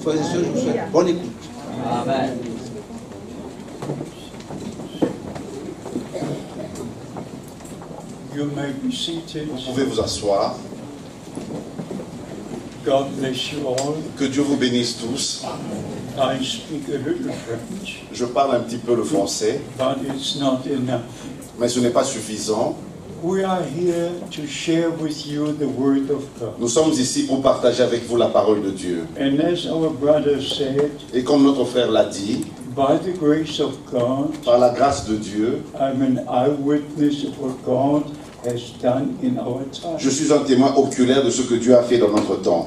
frères et sœurs, je vous souhaite bonne écoute. Amen. You may be seated. Vous pouvez vous asseoir. God bless you all. Que Dieu vous bénisse tous. I speak a little French, Je parle un petit peu le français, but it's not enough. mais ce n'est pas suffisant. We are here to share with you the Word of God. Nous sommes ici pour partager avec vous la parole de Dieu. And as our brother said, Et comme notre frère l'a dit, by the grace of God, par la grâce de Dieu, I'm an eyewitness of what God has done in our time. je suis un témoin oculaire de ce que Dieu a fait dans notre temps.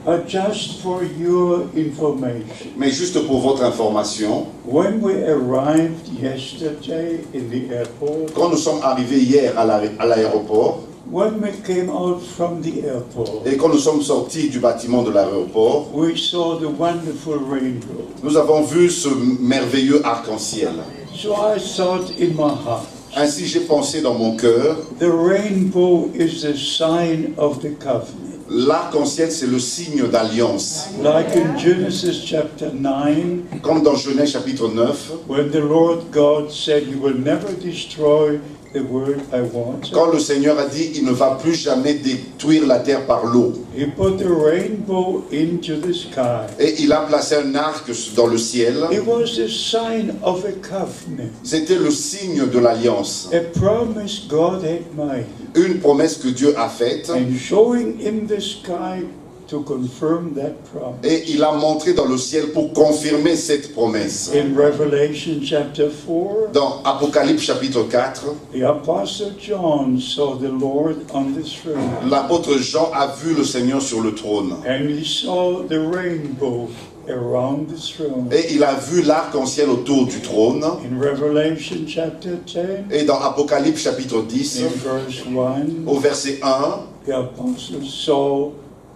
But just for your information, Mais juste pour votre information, when we arrived yesterday in the airport, quand nous sommes arrivés hier à l'aéroport, when we came out from the airport, et quand nous sommes sortis du bâtiment de l'aéroport, we saw the wonderful rainbow. nous avons vu ce merveilleux arc-en-ciel. So I thought in my heart, Ainsi j'ai pensé dans mon cœur, the rainbow is the sign of the covenant. l'arc-en-ciel c'est le signe d'alliance. Like in Genesis chapter 9, Comme dans Genèse chapitre 9, when the Lord God said, "You will never destroy the word I want," quand le Seigneur a dit il ne va plus jamais détruire la terre par l'eau, He put the rainbow into the sky. et il a placé un arc dans le ciel, It was a sign of a covenant, c'était le signe de l'alliance, a promise God had made, une promesse que Dieu a faite, and showing in the sky to confirm that promise. et il a montré dans le ciel pour confirmer cette promesse. In Revelation chapter 4, Dans Apocalypse chapitre 4, the Apostle John saw the Lord on the throne, l'apôtre Jean a vu le Seigneur sur le trône, and he saw the rainbow around the throne. et il a vu l'arc-en-ciel autour du trône. In Revelation chapter 10, Et dans Apocalypse chapitre 10, in verse 1, au verset 1, the apostle saw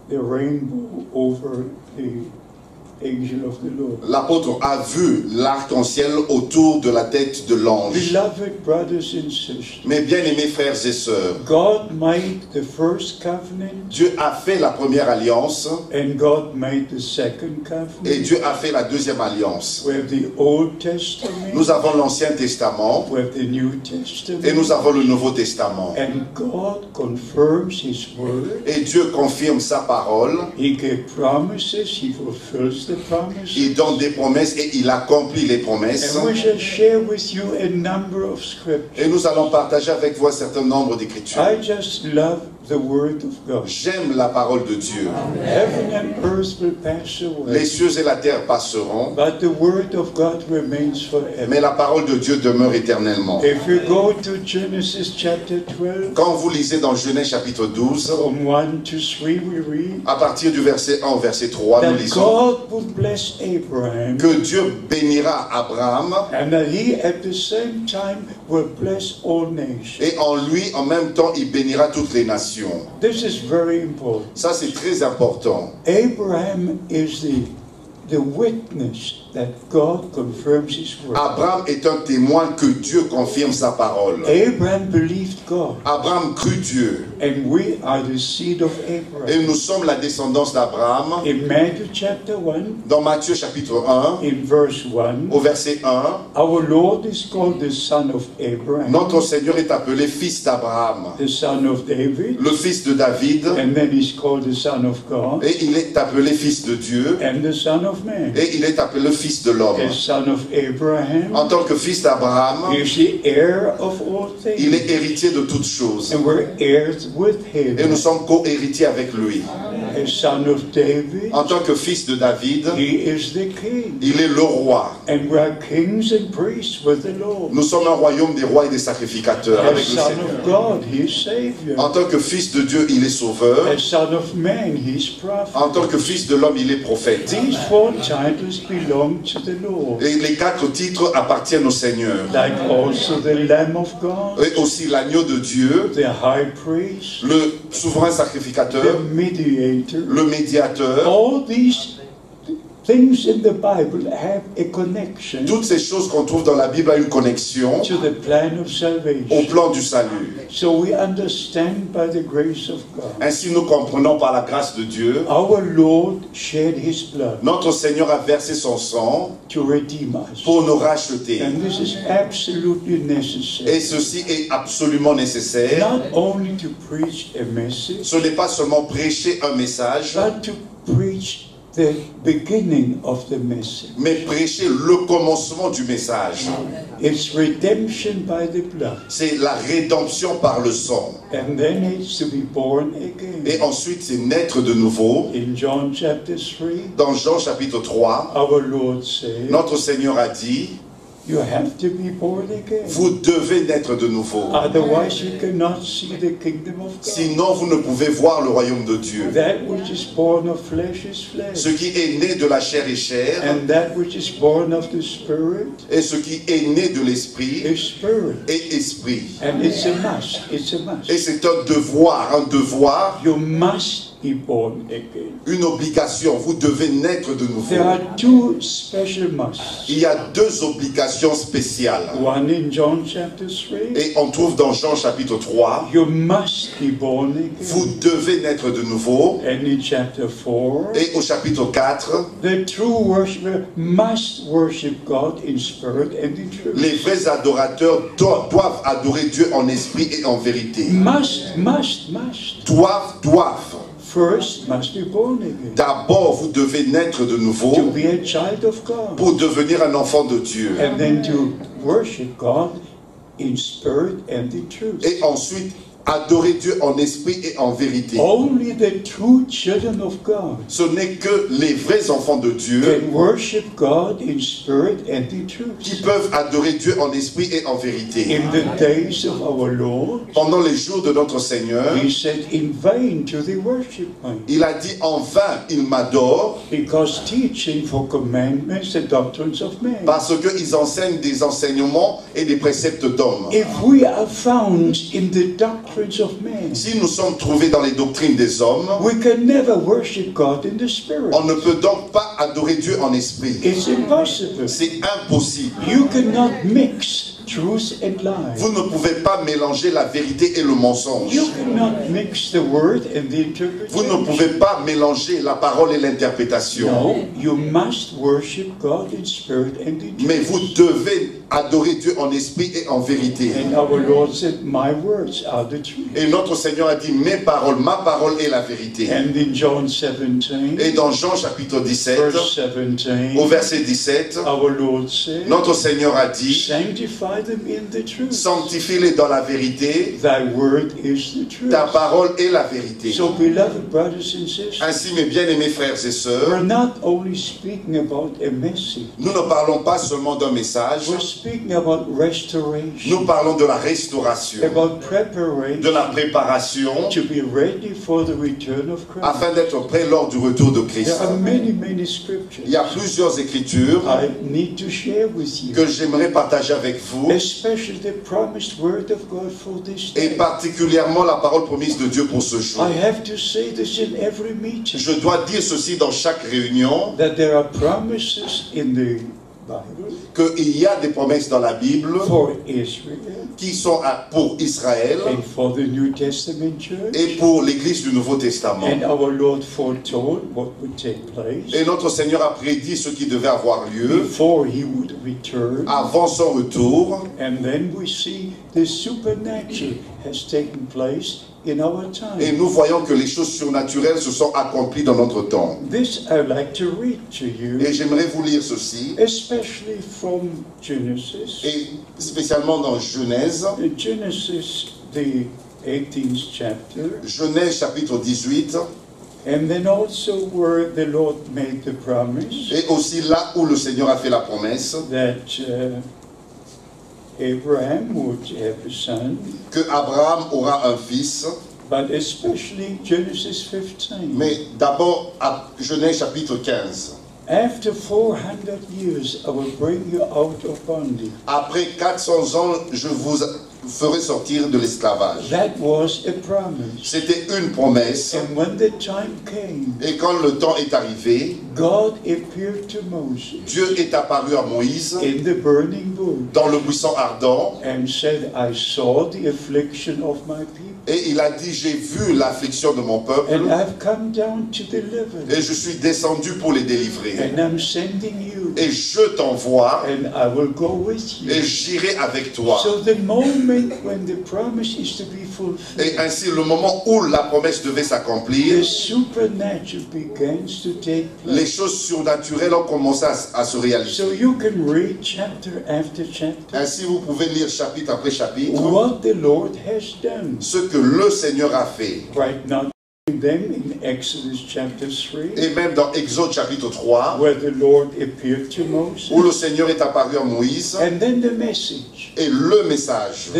the rainbow over the angel of the Lord. l'apôtre a vu l'arc-en-ciel autour de la tête de l'ange. Beloved brothers and sisters, Mes bien-aimés frères et sœurs, God made the first covenant, Dieu a fait la première alliance and God made the second et covenant. Dieu a fait la deuxième alliance. We have the Old Testament, Nous avons l'Ancien Testament we have the New et Testament, nous avons le Nouveau Testament. and God confirms His word. Et Dieu confirme sa parole, He gave promises, He fulfills the promises. il donne des promesses et il accomplit les promesses. And we shall share with you a number of scriptures. Et nous allons partager avec vous un certain nombre d'écritures. I just love the word of God. J'aime la parole de Dieu. Heaven and earth will pass away, Les cieux et la terre passeront, but the word of God remains forever. mais la parole de Dieu demeure éternellement. If you go to Genesis chapter 12, Quand vous lisez dans Genèse chapitre 12, from 1 to 3, we read à partir du verset 1 au verset 3, nous that lisons God would bless Abraham, que Dieu bénira Abraham and that he at the same time will bless all nations. et en lui, en même temps, il bénira toutes les nations. This is very important. Ça, c'est très important. Abraham is the witness that God confirms His word. Abraham est un témoin que Dieu confirme sa parole. Abraham believed God, Abraham crut Dieu. and we are the seed of Abraham. Et nous sommes la descendance d'Abraham. In Matthew chapter 1, Dans Matthieu chapitre 1, in verse 1, au verset 1, our Lord is called the son of Abraham, notre Seigneur est appelé fils d'Abraham, the son of David, le fils de David, and then he's called the son of God, et il est appelé fils de Dieu, and the son of man. et il est appelé fils de l'homme. The son of Abraham En tant que fils d'Abraham, is the heir of all il things, est héritier de toutes choses. and we're heirs with Et him. nous sommes co-héritiers avec lui. A son of David, En tant que fils de David, he is the king, il est le roi. and we are kings and priests with the Lord. Nous sommes un royaume des rois et des sacrificateurs As avec le son Seigneur. of God, he is Savior. En tant que fils de Dieu, il est sauveur. As son of man, he is prophet. En tant que fils de l'homme, il est prophète. These four titles belong to the Lord, Et les 4 titres appartiennent au Seigneur. like also the Lamb of God, Et aussi l'agneau de Dieu, the high priest, le souverain the sacrificateur, mediator. le médiateur. All these things in the Bible have a connection Toutes ces choses qu'on trouve dans la Bible ont une connexion to the plan of au salvation. plan du salut. So we understand by the grace of God. Ainsi, nous comprenons par la grâce de Dieu, Our Lord shed his blood notre Seigneur a versé son sang to redeem us. pour nous racheter. And this is absolutely Et necessary. ceci est absolument nécessaire. Not only to preach a message, Ce n'est pas seulement prêcher un message, but to preach the beginning of the message. mais prêcher le commencement du message. It's redemption by the blood. C'est la rédemption par le sang. And then it's to be born again. Et ensuite, c'est naître de nouveau. In John chapter 3, Dans Jean chapitre 3, our Lord said, notre Seigneur a dit, you have to be born again. vous devez naître de nouveau. Otherwise you cannot see the kingdom of God. Sinon, vous ne pouvez voir le royaume de Dieu. That which is born of flesh is flesh. Ce qui est né de la chair est chair, And that which is born of the Spirit et ce qui est né de l'esprit is spirit. est esprit. And it's a must. It's a must. Et c'est un devoir, You must be born again. une obligation. Vous devez naître de nouveau. There are two special musts. Il y a deux obligations spéciales. One in John chapter 3. Et on trouve dans Jean chapitre 3, You must be born vous again. devez naître de nouveau. And in chapter 4, Et au chapitre 4, the true worshiper must worship God in spirit and in truth. les vrais adorateurs doivent adorer Dieu en esprit et en vérité. Must. Doivent. First, must be born again. D'abord, vous devez naître de To nouveau be a child of God. pour devenir un enfant de Dieu. And then to worship God in spirit and in truth. Et ensuite, adorer Dieu en esprit et en vérité. Only the true children of God Ce n'est que les vrais enfants de Dieu can worship God in spirit and in qui truth. peuvent adorer Dieu en esprit et en vérité. In the days of our Lord, Pendant les jours de notre Seigneur, he said, in vain do they worship me, il a dit en vain, ils m'adorent because teaching for commandments the doctrines of men. parce qu'ils enseignent des enseignements et des préceptes d'hommes. If we are found in the doctrines of men, Si nous sommes trouvés dans les doctrines des hommes, we can never worship God in the spirit. on ne peut donc pas adorer Dieu en esprit. It's impossible. C'est impossible. You cannot mix truth and lies. Vous ne pouvez pas mélanger la vérité et le mensonge. You cannot mix the word and the Vous ne interpretation. pouvez pas mélanger la parole et l'interprétation. No, you must worship God in spirit and in Mais vous truth. devez adorer Dieu en esprit et en vérité. And our Lord said, my words are the truth. Et notre Seigneur a dit, mes paroles, ma parole est la vérité. And in John Et 17, dans Jean chapitre 17, verse au 17, verset 17, our Lord said, notre Seigneur a dit, sanctify them in the truth. sanctifie-les dans la vérité, Thy word is the truth. ta parole est la vérité. So, beloved brothers and sisters, Ainsi, mes bien-aimés frères et we're sœurs, not only speaking about a message, nous ne parlons pas seulement d'un message, we're speaking about restoration, nous parlons de la restauration, about de preparation la préparation, to be ready for the return of Christ. afin d'être prêt lors du retour de Christ. There are many scriptures Il y a plusieurs écritures I need to share with you, que j'aimerais partager avec vous, especially the promised word of God for this et day. particulièrement la parole promise de Dieu pour ce jour. I have to say this in every meeting, Je dois dire ceci dans chaque réunion, that there are promises in the Bible qu'il y a des promesses dans la Bible for Israel qui sont pour Israël and for the New Testament church. et pour l'Église du Nouveau Testament. And our Lord foretold what would take place Et notre Seigneur a prédit ce qui devait avoir lieu before he would return. avant son retour. And then we see the supernatural has taken place in our Et time. nous voyons que les choses surnaturelles se sont accomplies dans notre temps. This I'd like to read to you, Et j'aimerais vous lire ceci, especially from Genesis. et spécialement dans Genèse, Genesis, the 18th chapter, Genèse chapitre 18, and then also where the Lord made the promise et aussi là où le Seigneur a fait la promesse that Abraham would have a son, que Abraham aura un fils, but especially Genesis 15. mais d'abord à Genèse chapitre 15. After 400 years, I will bring you out of bondage. Après 400 ans, je vous ferai sortir de l'esclavage. That was a promise. C'était une promesse. And when the time came, Et quand le temps est arrivé, God appeared to Moses Dieu est apparu à Moïse in the burning bush dans le buisson ardent and said, I saw the affliction of my people, et il a dit, j'ai vu l'affliction de mon peuple and I've come down to deliver et them, je suis descendu pour les délivrer. and I'm sending you, Et je t'envoie and I will go with et you. j'irai avec toi. So the moment when the promise is to be Et fulfilled, ainsi, le moment où la promesse devait the s'accomplir, supernatural begins to take les place. choses surnaturelles ont commencé à se réaliser. So you can read chapter after chapter Ainsi, vous pouvez lire chapitre après chapitre what the Lord has done. ce que le Seigneur a fait. Right now, them in Exodus chapter 3, Et même dans Exode chapitre 3, where the Lord appeared to Moses, où le Seigneur est apparu à Moïse, and then the message, et le message.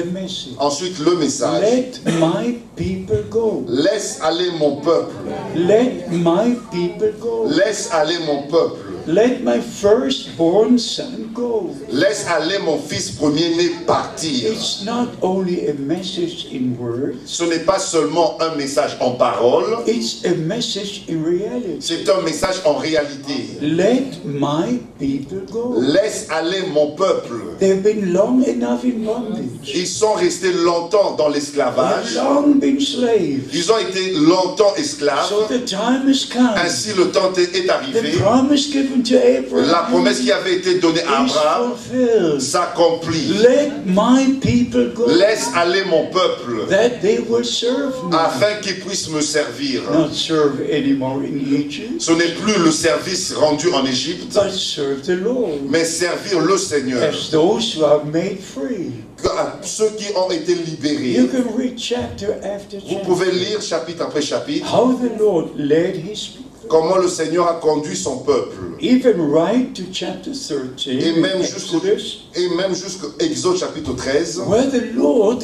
Ensuite, le message. let my people go, Laisse aller mon peuple. let my people go, Laisse aller mon peuple. let my firstborn son go. Laisse aller mon fils premier-né partir. It's not only a message in words, Ce n'est pas seulement un message en parole, it's a message in reality. c'est un message en réalité. Let my people go. Laisse aller mon peuple. They've been long enough in bondage. Ils sont restés longtemps dans They've l'esclavage. long been slaves. Ils ont été longtemps So esclaves. the time has come. Ainsi le temps est The arrivé. promise given to Abraham La promesse qui avait été donnée à is Abraham fulfilled. s'accomplit. Let my people go, Laisse aller mon peuple that they will serve me. afin qu'ils puissent me servir. Not serve anymore in Egypt, Ce n'est plus le service rendu en Égypte, but serve the Lord mais servir le Seigneur. as those who are made free. À ceux qui ont été You libérés. can read chapter after Vous chapter pouvez lire chapitre après chapitre how the Lord led his people. comment le Seigneur a conduit son peuple. Even right to chapter 13 Et in même jusqu'au Exodus, Exode chapitre 13, where the Lord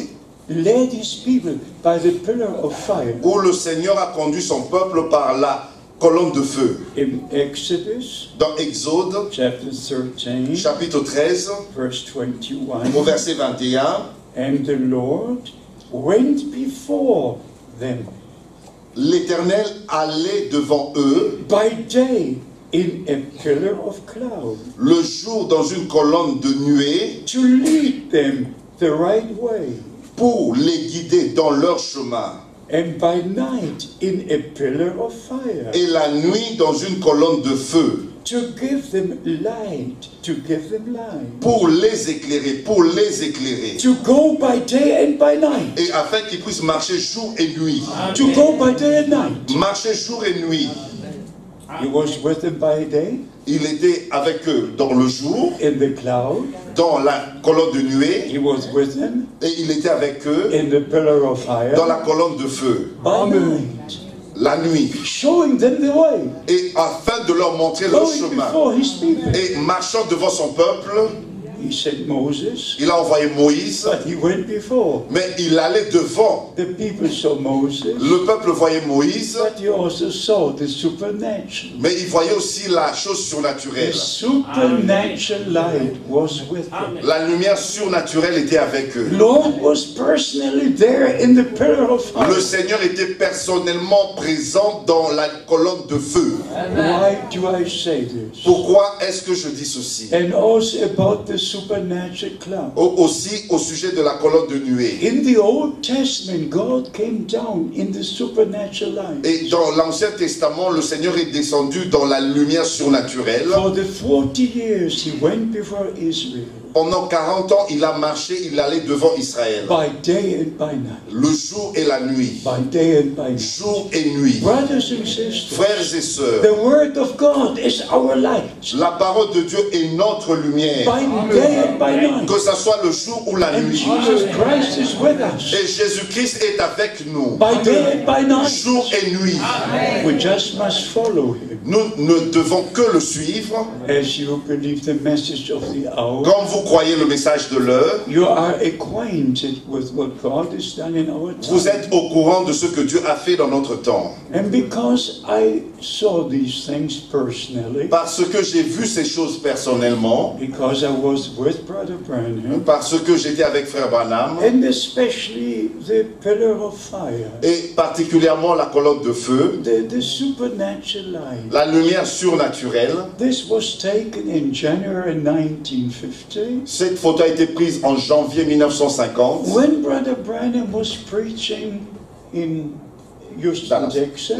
led his people by the pillar of fire. où le Seigneur a conduit son peuple par la colonne de feu. In Exodus Dans Exode chapter 13, chapitre 13, verse au 21, verset 21, and the Lord went before them l'Éternel allait devant eux by day in a pillar of cloud le jour dans une colonne de nuée to lead them the right way, pour les guider dans leur chemin, and by night in a pillar of fire et la nuit dans une colonne de feu to give them light, pour les éclairer, to go by day and by night, et afin qu'ils puissent marcher jour et nuit. to go by day and night. Marcher jour et nuit. He was with them by day Il était avec eux dans le jour, in the cloud, dans la colonne de nuée, he was with them et il était avec eux in the pillar of fire dans la colonne de feu, by night, la nuit, showing them the way, et afin de leur montrer le going chemin. before his people. Et marchant devant son peuple, He sent Moses, il a envoyé Moïse, but he went before. mais il allait devant. The people saw Moses, Le peuple voyait Moïse, but he also saw the supernatural. mais il voyait aussi la chose The surnaturelle. supernatural light was with them. La lumière surnaturelle était avec eux. Lord was personally there in the pillar of Le fire. Seigneur était personnellement présent dans la colonne de feu. Why do I say this? Pourquoi est-ce que je dis ceci? And also about the supernatural cloud. Aussi au sujet de la colonne de nuée. In the Old Testament, God came down in the supernatural light. Et dans l'Ancien Testament, le Seigneur est descendu dans la lumière surnaturelle. For the 40 years he went before Israel, Pendant 40 ans, il a marché, il allait devant Israël. by day and by night. Le jour et la nuit. By day and by night. Jour et nuit. Brothers and sisters, Frères et sœurs, the word of God is our light. la parole de Dieu est notre lumière. By day and by night. Que ce soit le jour ou la And nuit. Jesus Christ is with us. Et Jésus-Christ est avec nous. By day and by night. Jour et nuit. We just must follow him. Nous ne devons que le suivre. As you believe the message of the hour, Comme vous croyez le message de l'heure, you are acquainted with what God has done in our vous time. êtes au courant de ce que Dieu a fait dans notre temps. And because I saw these things personally, Parce que j'ai vu ces choses personnellement, because I was with Brother Branham, parce que j'étais avec Frère Branham, and especially the pillar of fire, et particulièrement la colonne de feu, the supernatural light. la lumière surnaturelle. This was taken in January 1950 Cette photo a été prise en janvier 1950. when Brother Branham was preaching in Houston, Dallas. Texas.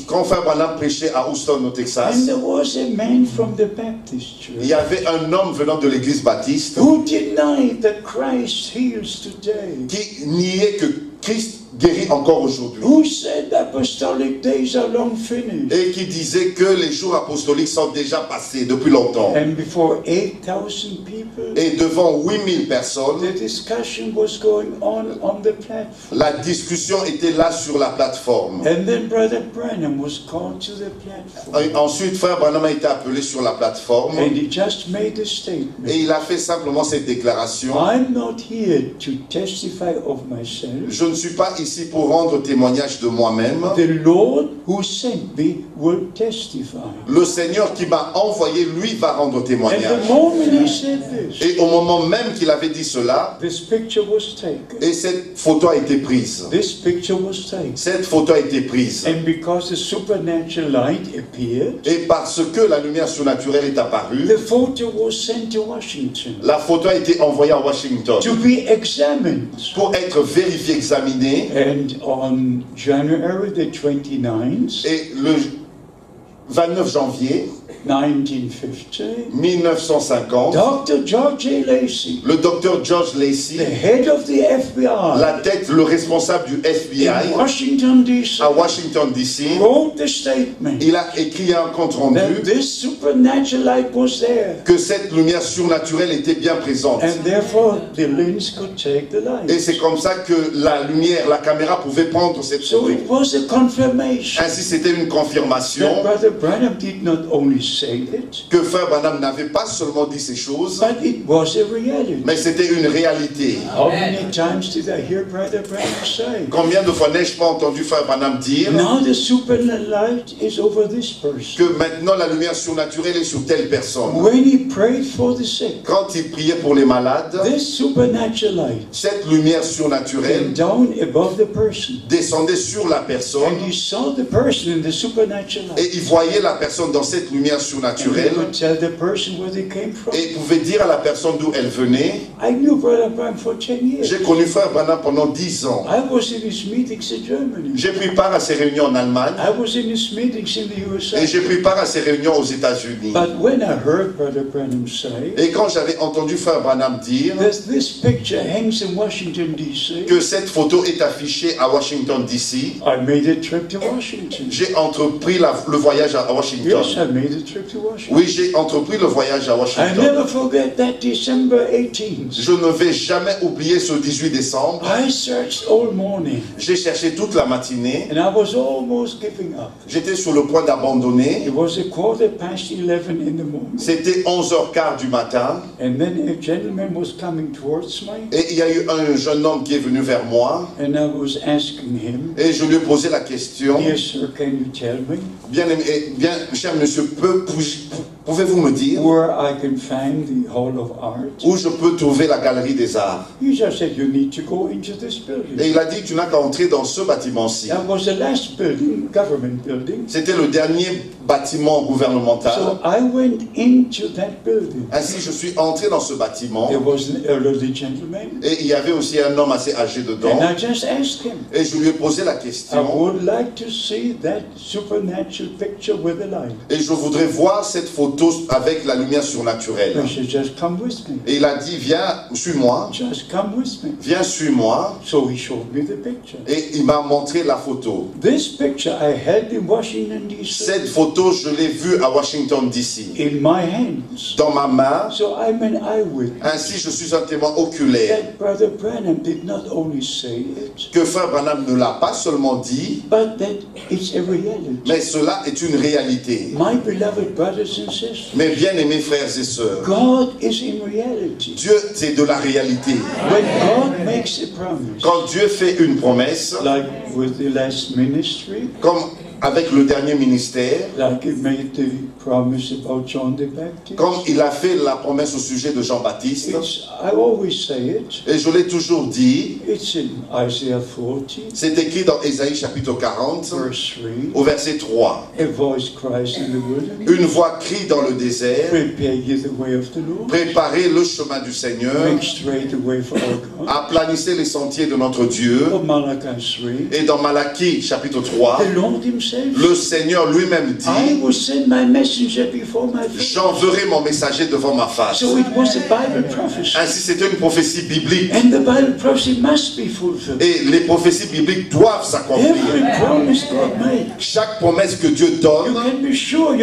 Quand Frère Branham prêchait à Houston, au And Texas, there was a man from the Baptist il church y avait un homme venant de l'église baptiste who denied that Christ heals today, qui niait que Christ guérit encore aujourd'hui. who said the apostolic days are long finished. Et qui disait que les jours apostoliques sont déjà passés depuis longtemps. And before 8,000 people, Et devant 8000 personnes, the discussion was going on the platform. la discussion était là sur la plateforme. And then Brother Branham was called to the platform. Et ensuite, Frère Branham a été appelé sur la plateforme And he just made a statement. et il a fait simplement cette déclaration. I'm not here to testify of myself. Je ne suis pas ici pour rendre témoignage de moi-même. The Lord who sent me will testify. Le Seigneur qui m'a envoyé, lui, va rendre And témoignage. the moment he said this, Et au moment même qu'il avait dit cela, this picture was taken. et cette photo a été prise. This picture was taken. Cette photo a été prise. And because the supernatural light appeared, Et parce que la lumière surnaturelle est apparue, the photo was sent to Washington la photo a été envoyée à Washington to be examined. pour être vérifiée, examinée. And on January the 29th, Et le 29 janvier 1950, 1950, Dr. George A. Lacey, le docteur George the Lacey, head of the FBI la tête, le responsable du in FBI Washington, D.C., à Washington DC, wrote the statement il a écrit un compte that rendu this supernatural light was there, que cette lumière surnaturelle était bien présente. and therefore the lens could take the light. Et c'est comme ça que la lumière, la caméra pouvait prendre cette So photo. it was a confirmation Ainsi, c'était une confirmation that Brother Branham did not only say it, que Frère Branham n'avait pas seulement dit ces choses, but it was a reality. mais c'était une réalité. How many times did I hear Brother Branham say, Combien de fois n'ai-je pas entendu Frère Branham dire now the supernatural light is over this person? que maintenant la lumière surnaturelle est sur telle personne. When he prayed for the sick, Quand il priait pour les malades, this supernatural light cette lumière came surnaturelle down above the person. descendait sur la personne And he saw the person in the supernatural light. et il voyait la personne dans cette lumière And he surnaturelle would tell the person where they came from. et pouvait dire à la personne d'où elle venait. I knew Brother Branham for 10 years. J'ai connu Frère Branham pendant 10 ans. I was in his meetings in Germany. J'ai pris part à ses réunions en Allemagne I was in his meetings in the et USA. j'ai pris part à ses réunions aux États-Unis. But when I heard Brother Branham say Et quand j'avais entendu Frère Branham dire that this picture hangs in Washington, D.C., que cette photo est affichée à Washington DC, I made a trip to Washington. j'ai entrepris le voyage à Washington. Yes, I made a trip to Washington. Oui, j'ai entrepris le voyage à I Washington. never forget that December 18th. Je ne vais jamais oublier ce 18 décembre. I searched all morning J'ai cherché toute la matinée. and I was almost giving up. J'étais sur le point d'abandonner. It was 11:15 in the morning. C'était 11h15 du matin. And then a gentleman was coming towards me Et il y a eu un jeune homme qui est venu vers moi. and I was asking him, Et je lui ai posé la question. "Yes, sir, can you tell me Bien, cher monsieur, pouvez-vous me dire where I can find the Hall of Art?" où je peux trouver la galerie des arts? He just said, "You need to go into this Et building." il a dit, tu n'as qu'à entrer dans ce bâtiment-ci. That was the last building, government building. C'était le dernier bâtiment gouvernemental. So I went into that building. Ainsi, je suis entré dans ce bâtiment. There was an elderly gentleman, Et il y avait aussi un homme assez âgé dedans. and I just asked him, Et je lui ai posé la "I question. would like to see that supernatural picture with the light." Et je voudrais voir cette photo avec la lumière surnaturelle. He said, "Just come with me. Et il a dit, viens, suis-moi. Just come with me." Viens, suis-moi. So he showed me the picture. Et il m'a montré la photo. This picture I held in Washington, D.C. Cette photo photo, je l'ai vue à Washington DC. in my hands. Dans ma main, So I'm an eyewitness. ainsi je suis un témoin oculaire. That Brother Branham did not only say it, Que Frère Branham ne l'a pas seulement dit, but that it's a reality. mais cela est une réalité. My beloved brothers and sisters, Mes bien-aimés frères et sœurs, God is in reality. Dieu c'est de la réalité. When God makes a promise, Quand Dieu fait une promesse, like with the last ministry, comme avec le dernier ministère, like He made the promise about John the Baptist, comme il a fait la promesse au sujet de Jean-Baptiste, I always say it, et je l'ai toujours dit, it's in Isaiah 40, c'est écrit dans Ésaïe chapitre 40, verse 3, au verset 3. a voice cries in the wilderness, Une voix crie dans le désert, prepare ye the way of the Lord, préparez le chemin du Seigneur, make straight the way for our God. aplanissez les sentiers de notre Dieu. Or Malachi 3, Et dans Malachie chapitre 3, the Lord Himself, le Seigneur lui-même I dit, will send my messenger before my face. j'enverrai mon messager devant ma face. So it was a Bible prophecy. Ainsi c'était une prophétie biblique. And the Bible prophecy must be fulfilled. Et les prophéties bibliques doivent Every s'accomplir. promise God made, Chaque promesse que Dieu you donne, can be sure,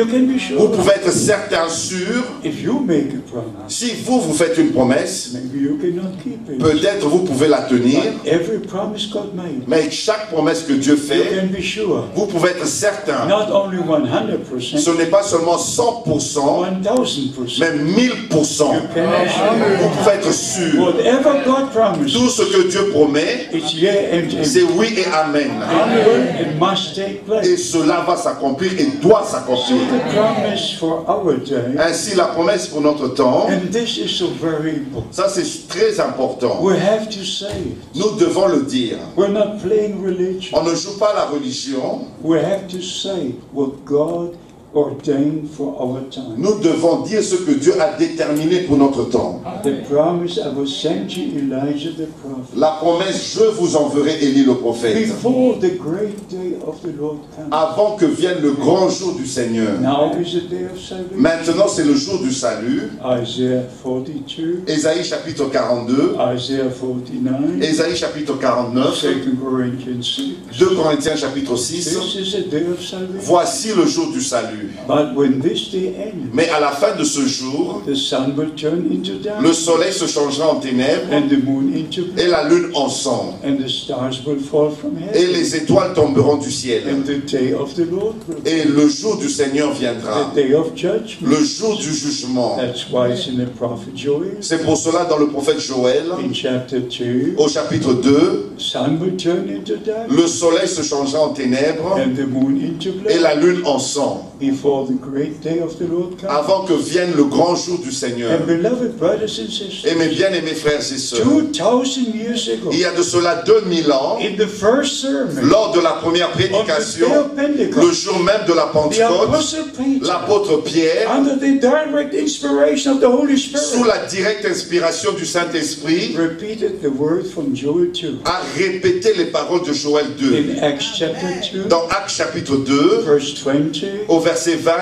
vous pouvez être certain, sûr, If you make a promise, si vous faites une promesse, maybe you cannot keep it. peut-être vous pouvez la tenir, But every promise God made, mais chaque promesse que Dieu you fait, can be sure. vous pouvez être certain. Not only 100%, Ce n'est pas seulement 100%, 1000%. mais 1000%. You can assure. Vous pouvez être sûr. Whatever God promised, Tout ce que Dieu promet, it's yeah and amen. c'est oui et amen. It must take place. Et cela va s'accomplir et doit So s'accomplir. the promise for our day, Ainsi, la promesse pour notre temps, and this is so very important. ça c'est très important. We have to say it. Nous devons le dire. We're not playing religion. On ne joue pas la religion. We have to say what God ordained for our time. Nous devons dire ce que Dieu a déterminé pour notre temps. The promise, I will send you Elijah the prophet. La promesse, je vous enverrai Élie le prophète. Before the great day of the Lord comes. Avant que vienne le grand jour du Seigneur. Now is the day of salvation. Maintenant, c'est le jour du salut. Isaiah 42, Ésaïe chapitre 42, Isaiah 49, Ésaïe chapitre 49, 2 Corinthians 6. 2 Corinthiens chapitre 6. This is a day of salvation. Voici le jour du salut. But when this day ends, Mais à la fin de ce jour, the sun will turn into le darkness, soleil se changera en ténèbres and the moon into blood, et la lune en sang. and the stars will fall from Et heaven, les étoiles tomberont du ciel. and the day of the Lord will Et le jour du Seigneur viendra. the day of judgment. Le jour du jugement. That's why it's in the prophet Joel, C'est pour cela dans le prophète Joël, in chapter 2, au chapitre 2, sun will turn into darkness, le soleil se changera en ténèbres and the moon into et blood, la lune en sang. before the great day of the Lord comes. Avant que vienne le grand jour du Seigneur. And beloved brothers and sisters, Et mes bien-aimés frères et sœurs, 2,000 years ago, il y a de cela 2000 ans, in the first sermon, lors de la première on the day prédication, of le Pentecost, jour même de la the Pentecôte, Apostle Peter, l'apôtre Pierre, under the direct inspiration of the Holy sous Spirit, la directe inspiration du Saint-Esprit, repeated the word from Joel 2. a répété les paroles de Joël 2. In Acts chapter 2, Dans Actes chapitre 2, verse 20, au verset 20,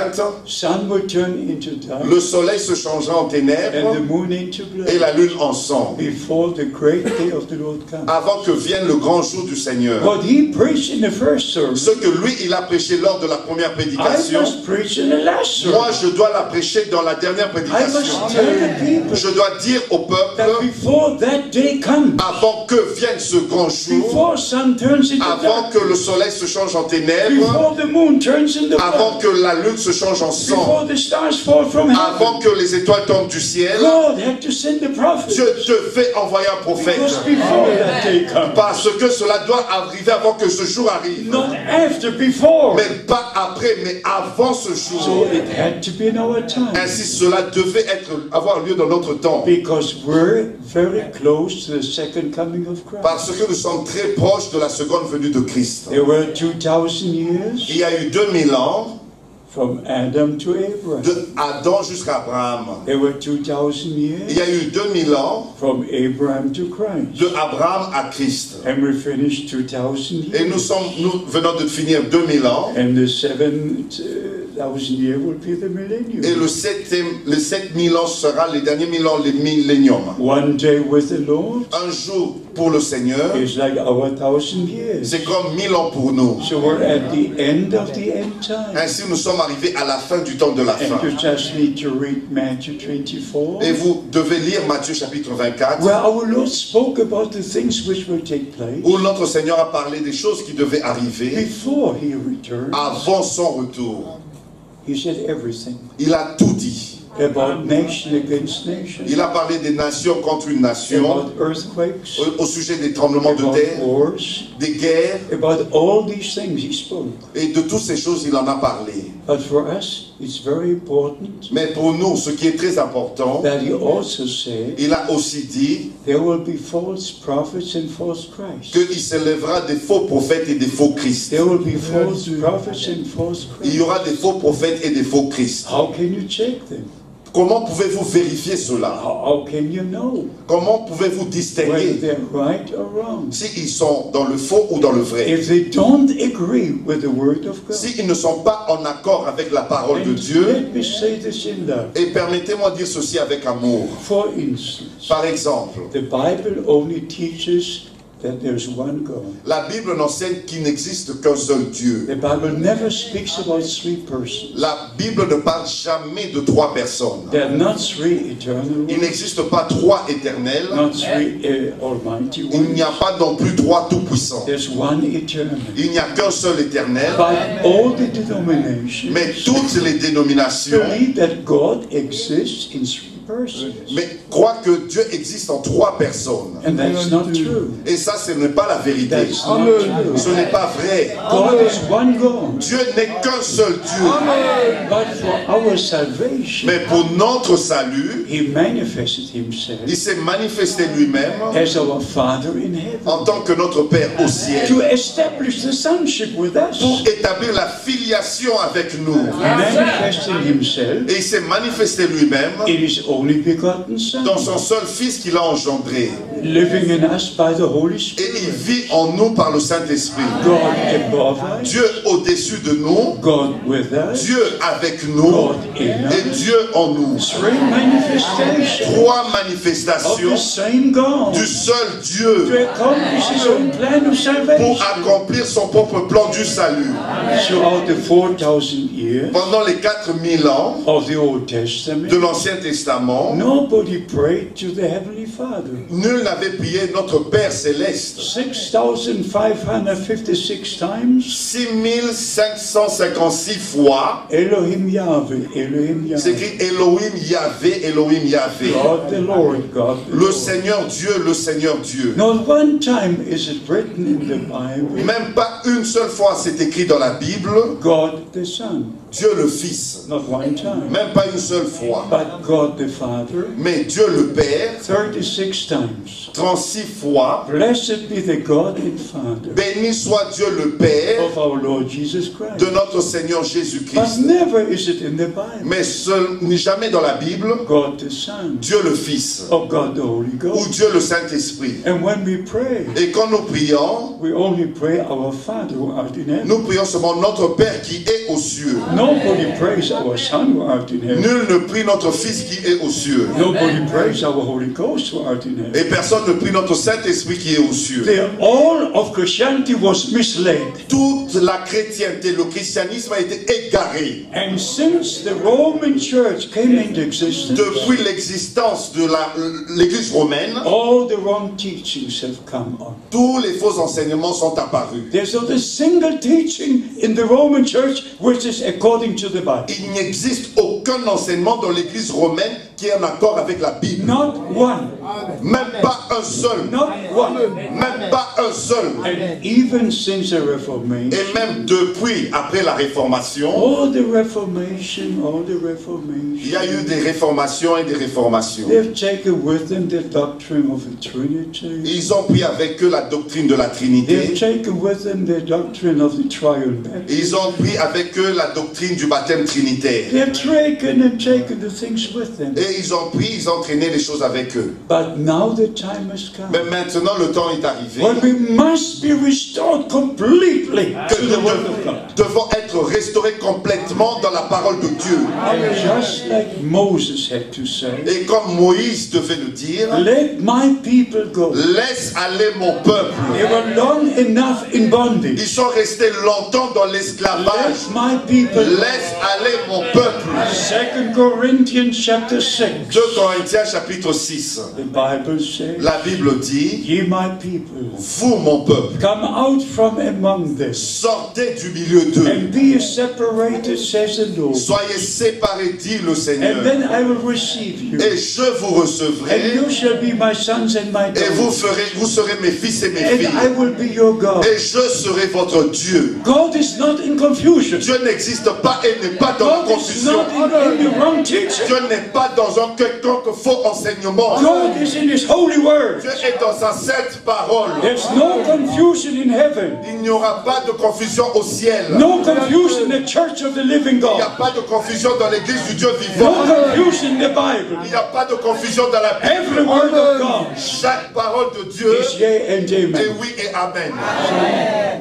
sun will turn into le darkness, soleil se changera en and the ténèbres moon into et blood, la lune en sang, before the great day of the Lord comes. avant que vienne le grand jour du Seigneur. What he preached in the first sermon, Ce que lui, il a prêché lors de la première I prédication, must preach in the last sermon. moi, je dois la prêcher dans la dernière I must prédication. tell the people Je dois dire au peuple, that before that day comes, avant que vienne ce grand jour, before sun turns into avant que darkness, le soleil se change en ténèbres, before the moon turns into avant blood, que la lune se change en sang, before the stars fall from heaven, avant que les étoiles tombent du ciel, God had to send the prophet. Dieu devait envoyer un prophète. Because before that day comes, Parce que cela doit arriver avant que ce jour arrive. not after, before. Mais pas après, mais avant ce So jour. it had to be in our time. Ainsi, cela devait avoir lieu dans notre temps. Because we're very close to the second coming of Christ. Parce que nous sommes très proches de la seconde venue de Christ. There were 2,000 years Il y a eu 2000 ans, from Adam to Abraham. de Adam jusqu'à Abraham. There were 2,000 Il years y a eu 2000 ans, from Abraham to Christ. de Abraham à Christ. And we finished 2,000 Et years. nous venons de finir 2000 ans. And the seventh 7,000 years will be the millennium. Et les 7000 ans sera les derniers 1000 ans, les milléniums. One day with the Lord Un jour pour le Seigneur, is like our 1,000 years. c'est comme 1000 ans pour nous. So we're at the end of the end time. Ainsi, nous sommes arrivés à la fin du temps de la fin. And you just need to read Matthew 24. Et vous devez lire Matthieu chapitre 24, Where our Lord spoke about the things which will take place où notre Seigneur a parlé des choses qui devaient arriver before He returns. avant son retour. He said everything Il a tout dit. about nation against nation, Il a parlé des nations contre une nation, about earthquakes, au sujet des tremblements de about terre, wars, des guerres, about all these things He spoke. et de toutes ces choses, il en a parlé. But for us, it's very important Mais pour nous, ce qui est très important, that He also said il a aussi dit there will be false prophets and false Christ. qu'il s'élèvera des faux prophètes et des faux Christ. There will be false prophets and false Il y Christ. aura des faux prophètes et des faux Christ. How can you check them? Comment pouvez-vous vérifier cela? How can you know Comment pouvez-vous whether distinguer they're right or wrong? s'ils sont dans le faux ou dans le vrai? If they don't agree with the Word of God, S'ils ne sont pas en accord avec la parole de and Dieu, let me say this in love. et permettez-moi de dire ceci avec amour. For instance, Par exemple, the Bible only teaches that there's one God. la Bible n'enseigne qu'il n'existe qu'un seul Dieu. The Bible never speaks about three persons. La Bible ne parle jamais de trois personnes. There are not three eternal Il ones, n'existe pas trois éternels. not three almighty Il n'y a ones. pas non plus trois tout-puissants. There's one eternal. Il n'y a qu'un seul éternel. But all the denominations Mais toutes les dénominations believe that God exists in three persons. croient que Dieu existe en trois personnes. And that's not true. Et ça, ce n'est pas la vérité. That's not true. Ce n'est pas vrai. God is one God. Dieu n'est qu'un seul Dieu. But for our salvation, Mais pour notre salut, He manifested Himself il s'est manifesté lui-même as our Father in heaven en tant que notre Père au ciel to establish the sonship with us, pour établir la filiation avec nous. manifesting Himself Et il s'est manifesté lui-même in His only begotten dans Son, son seul Fils qu'il a engendré. living in us by the Holy Et il Spirit. vit en nous par le Saint-Esprit. God above us, Dieu au-dessus de nous, God with us, Dieu avec nous God in et us. Dieu en nous. Three manifestations Trois of manifestations the same God du seul to Dieu accomplish His own plan of pour salvation. accomplir son propre plan du salut. Throughout the 4,000 years Pendant les 4000 ans of the Old de Testament, l'Ancien Testament, nobody prayed to the Heavenly Father. nul n'avait prié notre Père céleste. 6,556 times, 6556 fois, Elohim Yahweh, Elohim c'est Yahweh. écrit Elohim Yahvé, Elohim Yahvé. God the Lord, God the Le Lord. Seigneur Dieu, le Seigneur Dieu. Not one time is it written in the Bible, Même pas une seule fois c'est écrit dans la Bible, God the Son. Dieu le Fils. Not one time. Même pas une seule fois. But God the Father, Mais Dieu le Père, 36 times. 36 fois. Blessed be the God and Father Béni soit Dieu le Père of our Lord Jesus Christ. de notre Seigneur But Jésus-Christ. never is it in the Bible. Mais jamais dans la Bible, God the Son, Dieu le Fils of God the Holy ou Ghost. Dieu le Saint-Esprit. And when we pray, Et quand nous prions, we only pray our Father who art in heaven. nous prions seulement notre Père qui est aux cieux. Nobody prays our Son who art in heaven. Nul ne prie notre Fils qui est aux cieux. Nobody prays our Holy Ghost who art in heaven. Et personne ne prie notre Saint-Esprit qui est aux cieux. All of Christianity was misled. Toute la chrétienté, le christianisme a été égaré. And since the Roman Church came into existence, Depuis l'existence de l'Église romaine, all the wrong teachings have come on. tous les faux enseignements sont apparus. There's not a single teaching in the Roman Church which is according to the Bible. Il n'existe aucun enseignement dans l'Église romaine qui est en accord avec la Bible. Not one. Même pas un seul. Not one. Même pas un seul. And even since the Reformation, Et même depuis, après la Réformation, all the Reformation, il y a eu des réformations et des réformations. they've taken with them the doctrine of the Trinity. Ils ont pris avec eux la doctrine de la Trinité. They've taken with them the doctrine of the triune baptism. Ils ont pris avec eux la doctrine du baptême trinitaire. They've taken the things with them. Et ils ont pris, ils ont traîné les choses avec eux. But now the time has come. Mais maintenant, le temps est arrivé When we must be restored completely que to nous the Word of God. devons être restaurés complètement dans la parole de Dieu. And just like Moses had to say, Et comme Moïse devait le dire, let my people go. laisse aller mon peuple. They were long enough in Ils bondage. sont restés longtemps dans l'esclavage. Let my people go. Laisse aller mon peuple. 2 Corinthians chapter 6. 2 Corinthiens chapitre 6. The Bible says, La Bible dit, ye my people, vous mon peuple, come out from among them, sortez du milieu d'eux. and be separated, says the Lord. Soyez séparés, dit le And Seigneur. then I will receive you. Et je vous And recevrai. you shall be my sons and my Et daughters. vous serez mes fils et mes And I filles. will be your God. Et je serai votre Dieu. God is not in confusion. Dieu n'existe pas et n'est pas dans la God is confusion. not in the wrong teaching. Dieu n'est pas dans un quelconque faux enseignement. God is in His holy word. Dieu est dans sa sainte parole. There's no confusion in heaven. Il n'y aura pas de confusion au ciel. No confusion in the church of the living Il n'y a God. pas de confusion dans l'église du Dieu No vivant. confusion in the Bible. Il n'y a pas de confusion dans la Every Bible. word of God Chaque parole de Dieu is yea and est amen. oui et amen.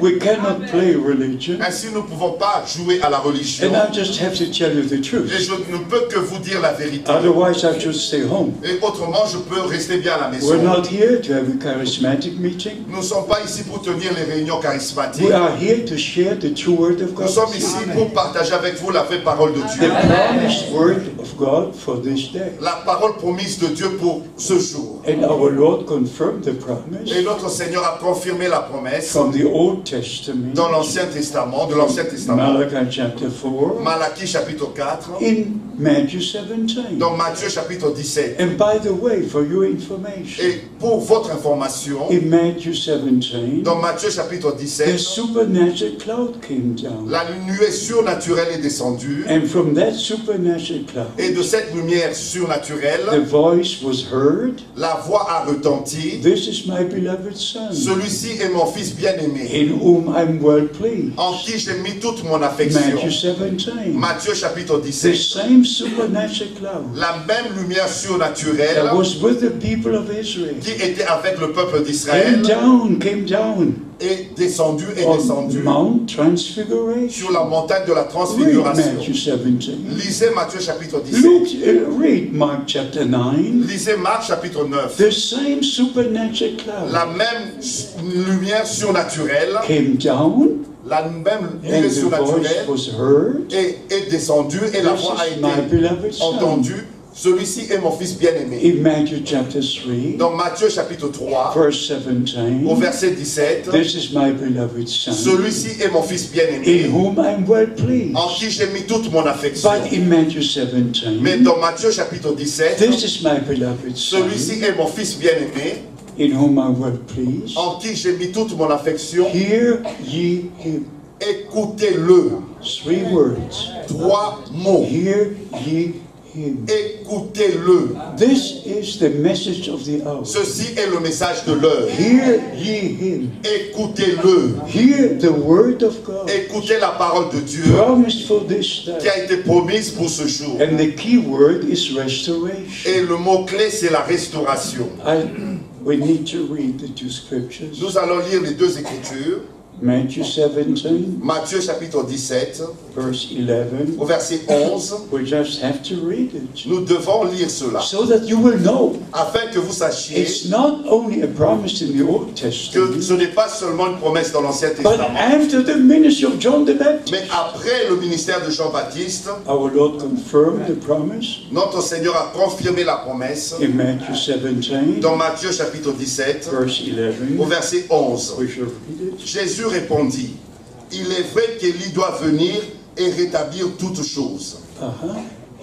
We cannot play religion. Ainsi, nous ne pouvons pas jouer à la religion. And I just have to tell you the Et truth. je ne peux que vous dire la vérité. Otherwise, I should stay home. Et autrement, je peux rester bien à la maison. We're not here to have a charismatic meeting. Nous ne sommes pas ici pour tenir les réunions charismatiques. We are here to share the true word of Nous God. sommes ici pour partager avec vous la vraie parole de The Dieu. promised word of God for this day. La parole promise de Dieu pour ce jour. And our Lord confirmed the promise Et notre Seigneur a confirmé la promesse from the Old Testament, dans l'Ancien Testament, de l'Ancien Testament. Malachi chapter 4, Malachie chapitre 4, in Matthew 17. dans Matthieu chapitre 17. And by the way, for your information, Et pour votre information, in Matthew 17, dans Matthieu chapitre the 17, supernatural cloud came down. la nuée surnaturelle est descendue. And from that supernatural cloud, Et de cette lumière the surnaturelle, voice was heard, la voix a retenti. this is my beloved Son, Celui-ci est mon fils bien-aimé, in whom I'm well pleased. en qui j'ai mis toute mon affection. Matthew 17. Matthieu chapitre The 17. same supernatural cloud La même lumière surnaturelle that was with the people of Israel qui était avec le peuple d'Israël came down est descendue on Mount Transfiguration. sur la montagne de la Read transfiguration. Matthew 17. Lisez Matthieu chapitre 17. Read Mark chapter 9. Lisez Marc chapitre 9. The same supernatural La cloud même lumière surnaturelle, came down la même and lumière the voice surnaturelle was heard. est descendue et la This voix a is my été beloved Son. entendue. Celui-ci est mon fils bien-aimé. In Matthew chapter 3, Dans Matthieu chapitre 3, verse 17, au verset 17, this is my beloved Son, celui-ci est mon fils in bien-aimé, whom I'm well pleased. en qui j'ai mis toute mon affection. But in Matthew Mais 17, dans Matthieu chapitre 17, this is my beloved Son, celui-ci est mon fils bien-aimé, in whom I'm well pleased. en qui j'ai mis toute mon affection. Hear ye him. Écoutez-le. 3 words. 3 mots. Hear ye him. Écoutez-le. This is the message of the hour. Ceci est le message de l'heure. Hear ye him. Écoutez-le. Hear the word of God Écoutez la parole de Dieu promised for this qui day. a été promise pour ce jour. And the key word is restoration. Et le mot-clé, c'est la restauration. We need to read the two scriptures. Nous allons lire les deux écritures. Matthew 17, Matthieu chapitre 17, verse 11. au verset 11. We just have to read it Nous devons lire cela so that you will know afin que vous sachiez it's not only a promise in the Old que Testament, ce n'est pas seulement une promesse dans l'Ancien but Testament, after the ministry of John the Baptist. mais après le ministère de Jean-Baptiste, Our Lord confirmed the promise notre Seigneur a confirmé la promesse in Matthew 17, dans Matthieu chapitre 17, verse 11. au verset 11. We shall read it. Jésus répondit, « Il est vrai qu'Élie doit venir et rétablir toutes choses.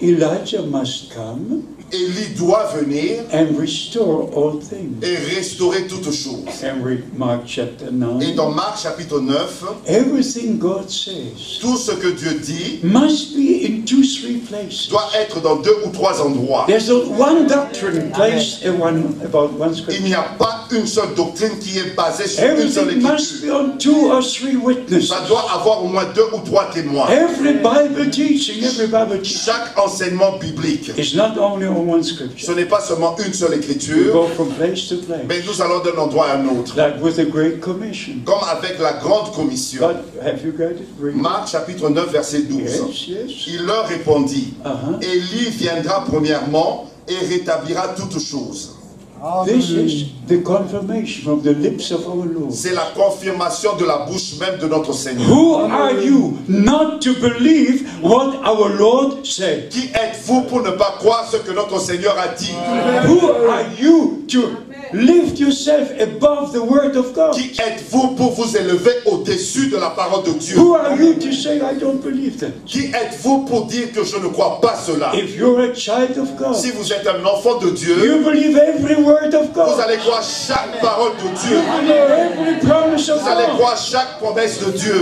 Elijah must come Élie doit venir and restore all things. et restaurer toutes choses. » And read Mark chapter 9. Et dans Marc chapitre 9, Everything God says tout ce que Dieu dit must be be in 2-3 places. doit être dans 2 ou 3 endroits. There's not one doctrine placed in about one Il scripture. n'y a pas une seule doctrine qui est basée sur une seule Everything must be écriture. on 2 or 3 witnesses. Ça doit avoir au moins 2 ou 3 témoins. Every Bible teaching Chaque enseignement biblique, is not only on one scripture. ce n'est pas seulement une seule We écriture, go from place to place. mais nous allons d'un endroit à un autre. Like with the Great Commission. Comme avec la grande commission. But have you got it? Read it. Marc chapitre 9 verset 12. Yes, yes. Il leur répondit, Uh-huh. Élie viendra premièrement et rétablira toutes choses. This is the confirmation of the lips of our Lord. C'est la confirmation de la bouche même de notre Seigneur. Who are you not to believe what our Lord said? Qui êtes-vous pour ne pas croire ce que notre Seigneur a dit? Who are you to lift yourself above the word of God? Qui êtes-vous pour vous élever au-dessus de la parole de Dieu? Who are you to say, I don't believe that? Qui êtes-vous pour dire que je ne crois pas cela? If you're a child of God, Si vous êtes un enfant de Dieu, you believe every word of vous God. allez croire chaque parole de Dieu. You believe every promise of Vous allez God. croire chaque promesse de Dieu.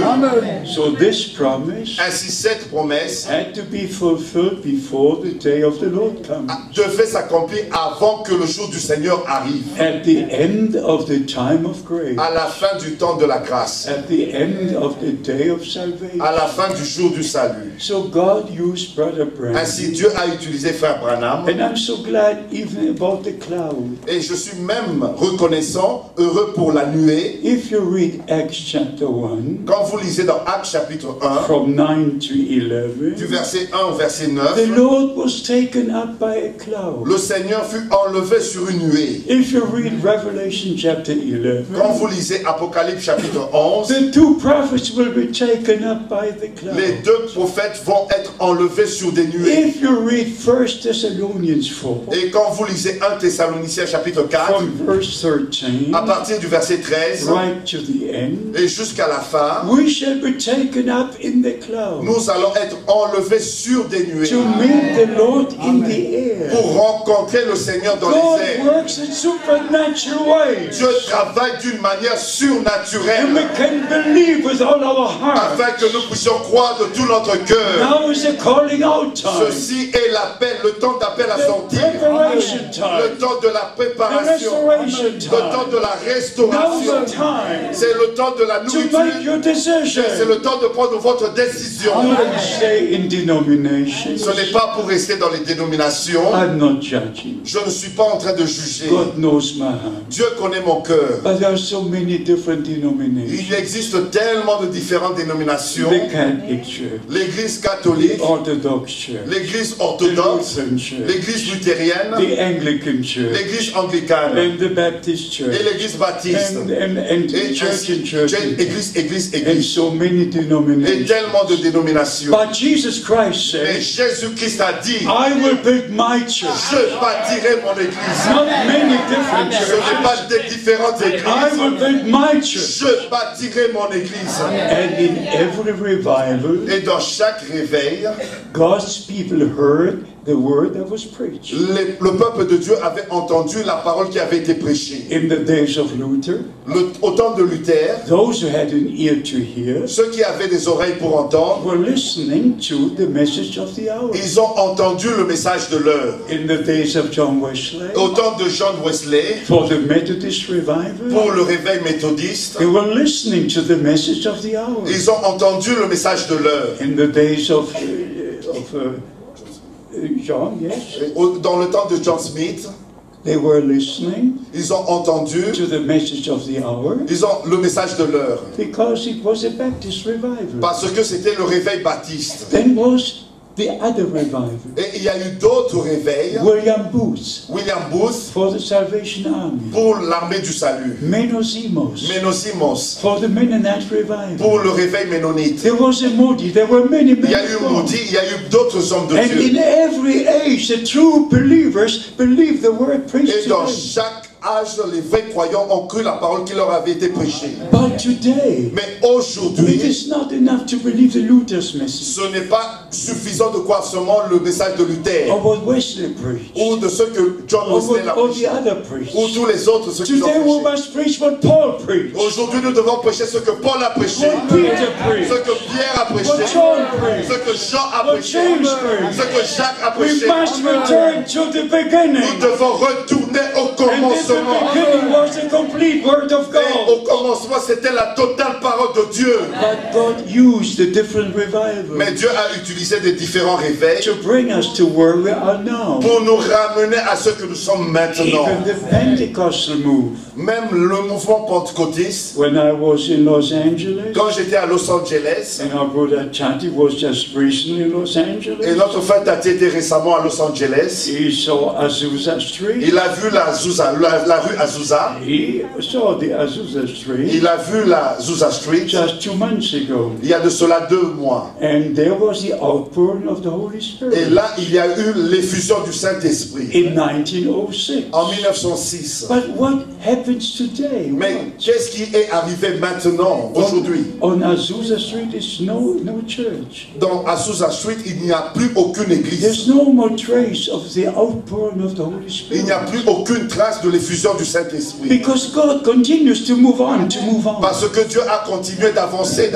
So this promise Ainsi, cette promesse had to be fulfilled before the day of the Lord comes. devait s'accomplir avant que le jour du Seigneur arrive. At the end of the time of grace. À la fin du temps de la grâce. At the end of the day of salvation. À la fin du jour du salut. So God used Brother Branham. Ainsi, Dieu a utilisé Frère Branham. And I'm so glad even about the cloud. Et je suis même reconnaissant, heureux pour la nuée. If you read Acts chapter 1, Quand vous lisez dans Actes chapitre 1, from 9 to du 11, verset 1 au verset 9, the Lord was taken up by a cloud. le Seigneur fut enlevé sur une nuée. If you read Revelation chapter 11, Quand vous lisez Apocalypse chapitre 11, the 2 prophets will be taken up by the cloud. les 2 prophètes vont être enlevés sur des nuées. If you read 1 Thessalonians 4, Et quand vous lisez 1 Thessaloniciens chapitre 4, from verse 13, à partir du verset 13 right to the end, et jusqu'à la fin, we shall be taken up in the cloud nous allons être enlevés sur des nuées to meet the Lord in the air. pour rencontrer le Seigneur dans God les airs. works in supernatural ways. Dieu travaille d'une manière And we surnaturelle can believe with all our heart. afin que nous puissions croire de tout notre cœur. Now is the calling out time. Ceci est l'appel, le temps d'appel à The sortir, preparation time. le temps de la The préparation, restoration le temps time. de la Now's restauration. the time C'est le temps de la to make nourriture. your C'est decision. le temps de prendre votre décision. I'm not stay in denominations. Ce n'est pas pour rester dans les dénominations. I'm not judging. Je ne suis pas en train de juger. God knows my heart. Dieu connaît mon cœur. But there are so many different Il denominations. existe tellement de différentes dénominations. The Catholic Church, L'Église catholique, the Orthodox Church, l'Église the orthodoxe, Lutheran Church, l'Église luthérienne, the Anglican Church, l'Église anglicane and the Baptist Church, et l'Église baptiste. and Et church ainsi, and church, Église, and so many et denominations. tellement de dénominations. But Jesus Christ Mais said, Jésus-Christ a dit, I will build my church. je bâtirai mon Église. Not many different Ce n'est pas churches. des différentes I will églises. build my church. Je bâtirai mon Église. And in every revival, Et dans chaque réveil, God's people heard the word that was preached. le peuple de Dieu avait entendu la parole qui avait été prêchée. In the days of Luther, Au temps de Luther, those who had an ear to hear ceux qui avaient des oreilles pour entendre, were listening to the message of the hour. ils ont entendu le message de l'heure. In the days of John Wesley, Au temps de John Wesley, for the Methodist revival, pour le réveil méthodiste, they were listening to the message of the hour. ils ont entendu le message de l'heure. In the days of John, yes, Et dans le temps de John Smith, they were listening ils ont entendu to the message of the hour le message de l'heure. because it was a Baptist revival. Parce que c'était le réveil baptiste. Then was the other revival, Et il y a eu d'autres réveils. William Booth William Booth for the Salvation Army, pour l'armée du salut. Menozimos Ménosimos for the Mennonite revival. pour le réveil ménonite. There was a Moody, there were many, Il y many a eu more. Moody, il y a eu d'autres hommes de And Dieu. in every age, the true believers believe the word preached Et to dans them. chaque âge, les vrais croyants ont cru la parole qui leur avait été prêchée. But today, Mais it aujourd'hui, is not enough to believe the Luther's message ce n'est pas suffisant de croire seulement le message de Luther or what Wesley preached ou de ce que John or Wesley a what all the prêché other ou preached. tous les autres ceux qui ont Today we prêché. must preach what Paul preached, Aujourd'hui, nous devons prêcher ce que Paul a prêché, what Peter ce preached, que Pierre a what prêché, John ce preached, que Jean a what prêché, James preached. ce que Jacques a We prêché. must return to the Nous beginning. devons retourner au And in the commencement. beginning was the complete word of Et au God. commencement, c'était la totale parole de Dieu. But God used the different revivals Mais Dieu a utilisé des différents réveils to bring us to where we are now. pour nous ramener à ce que nous sommes maintenant. Even the Pentecostal move. Même le mouvement pentecôtiste, When I was in Los Angeles, quand j'étais à Los Angeles, and our brother Chanti was just recently in Los et Angeles, notre frère Tati était récemment à Los Angeles, he saw Azusa Street. il a vu la rue Azusa, He saw the Azusa Street il a vu la Azusa Street just 2 months ago. il y a de cela 2 mois. And there was the outpouring of the Holy Et Spirit là, il y a eu l'effusion du Saint-Esprit in 1906. en 1906. But what happens today? Mais What? qu'est-ce qui est arrivé maintenant, aujourd'hui? On Azusa Street is no church. Dans Azusa Street, il n'y a plus aucune église. There's no more trace of the outpouring of the Holy Il n'y a Spirit. plus aucune trace de l'effusion du Saint-Esprit. Because God continues to move on, Parce que Dieu a continué d'avancer.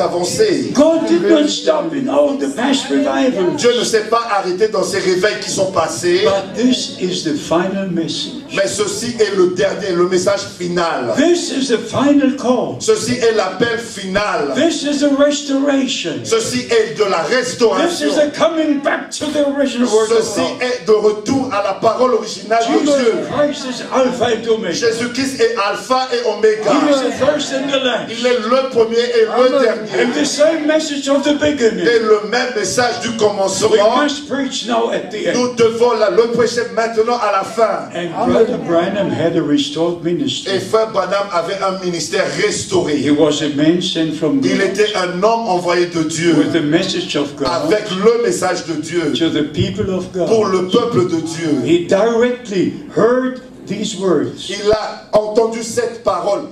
God did not stop in all the past revivals. Dieu ne s'est pas arrêté dans ces réveils qui sont passés. But this is the final message. Mais ceci est le dernier, le message final. This is the final call. Ceci est l'appel final. This is a restoration. Ceci est de la This restauration. is a coming back to the original word of Ceci God. est de retour à la parole originale de Dieu. Jesus Christ is Alpha and Omega. Jésus-Christ est alpha et He is oméga. the first and the last. Il est le premier et le dernier. And the same message of the beginning. Et le même message du We commencement, must preach now at the end. nous devons le prêcher maintenant à la fin. And Brother Branham had a restored Et ministry. Frère Branham avait un ministère He restauré. was a man sent from Il God était un homme envoyé de Dieu with the message of God avec le message de Dieu to the people of pour God. le peuple de Dieu. He directly heard these words Il a entendu ces paroles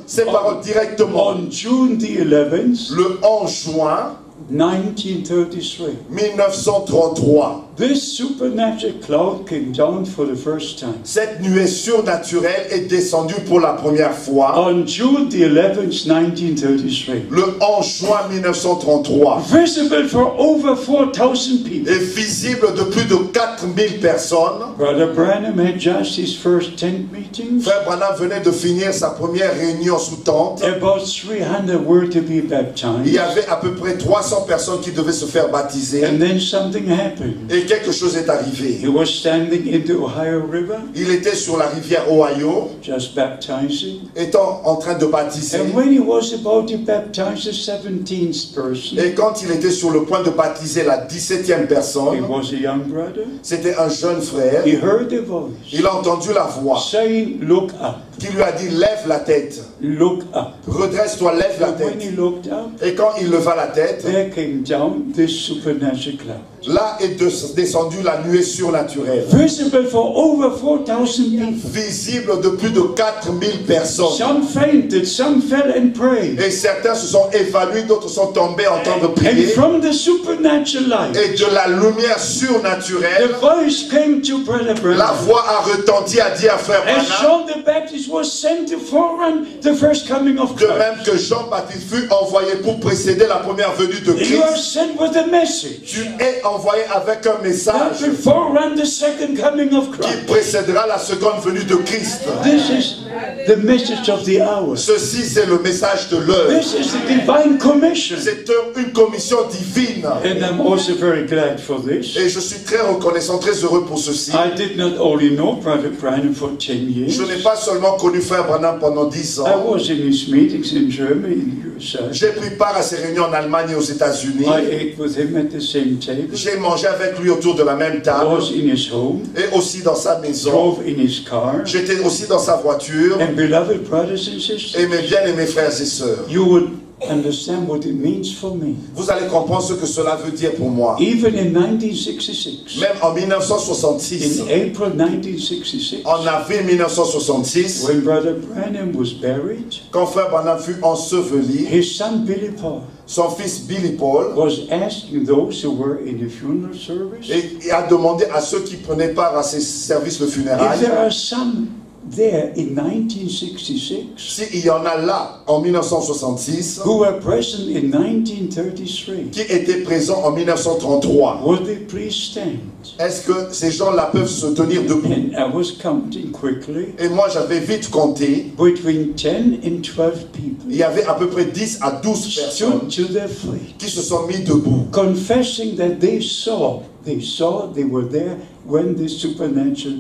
directement on June the 11th, le 11 juin 1933. 1933. This supernatural cloud came down for the first time. Cette nuée surnaturelle est descendue pour la première fois On June the 11th, 1933. le 11 juin 1933 Visible for over 4,000 people. et visible de plus de 4000 personnes. Brother Branham had just his first tent meetings. Frère Branham venait de finir sa première réunion sous tente. About 300 were to be Il baptized. y avait à peu près 300 personnes qui devaient se faire baptiser. And then something happened. Et quelque chose est arrivé. He was standing in the Ohio River, Il était sur la rivière Ohio, just baptizing. étant en train de baptiser. And when he was about to baptize the 17th person, Et quand il était sur le point de baptiser la 17e he personne, was a young brother. c'était un jeune frère. He heard a voice Il a entendu la voix saying, "Look up, qui lui a dit « Lève la tête, look up." redresse-toi, lève la And when tête. he looked up, » Et quand il leva la tête, there came down this supernatural cloud. là est descendue la nuée surnaturelle, Visible for over 4,000 people. visible de plus de 4000 personnes. Some fainted, some fell and prayed. Et certains se sont évanouis, d'autres sont tombés en train de And prier. from the supernatural light, Et de la lumière the surnaturelle, voice came to Brother la Branham. voix a retenti, a dit à Frère As Branham, John the Baptist was sent to forerun the first coming of de Christ. même que Jean-Baptiste fut envoyé pour précéder la première venue de You are Christ, sent with a message tu es envoyé avec un that message will forerun the second coming of qui Christ. précédera la seconde venue de Christ. This is the message of the hour. Ceci, c'est le message de l'heure. This is the divine commission. C'est une commission divine. And I'm also very glad for this. Et je suis très reconnaissant, très heureux pour ceci. I did not only know Brother Branham for 10 years. Je n'ai pas seulement connu Frère Branham pendant 10 I ans. was in his meetings in Germany, in the USA. J'ai pris part à ses réunions en Allemagne et aux États-Unis. I ate with him at the same table. J'ai mangé avec lui autour de la même I table was in his home, et aussi dans sa maison. drove in his car. J'étais aussi dans sa voiture. And beloved brothers and sisters, Et mes bien-aimés frères et sœurs, you would understand what it means for me. Vous allez comprendre ce que cela veut dire pour moi. Even in 1966, Même en 1966, in April 1966, en avril 1966, when Brother Branham was buried, quand Frère Branham fut enseveli, his son Billy Paul son fils Billy Paul was asking those who were in the funeral service et a demandé à ceux qui prenaient part à ces services de if funérailles, there are some there in 1966 s'il y en a là en 1966 who were present in 1933, qui étaient présents en 1933, would they please stand? est-ce que ces gens-là peuvent se tenir debout? And I was counting quickly. Et moi j'avais vite compté, Between 10 and 12 people il y avait à peu près 10 à 12 personnes stood to their feet, qui se sont mis debout, confessing that they were there when the supernatural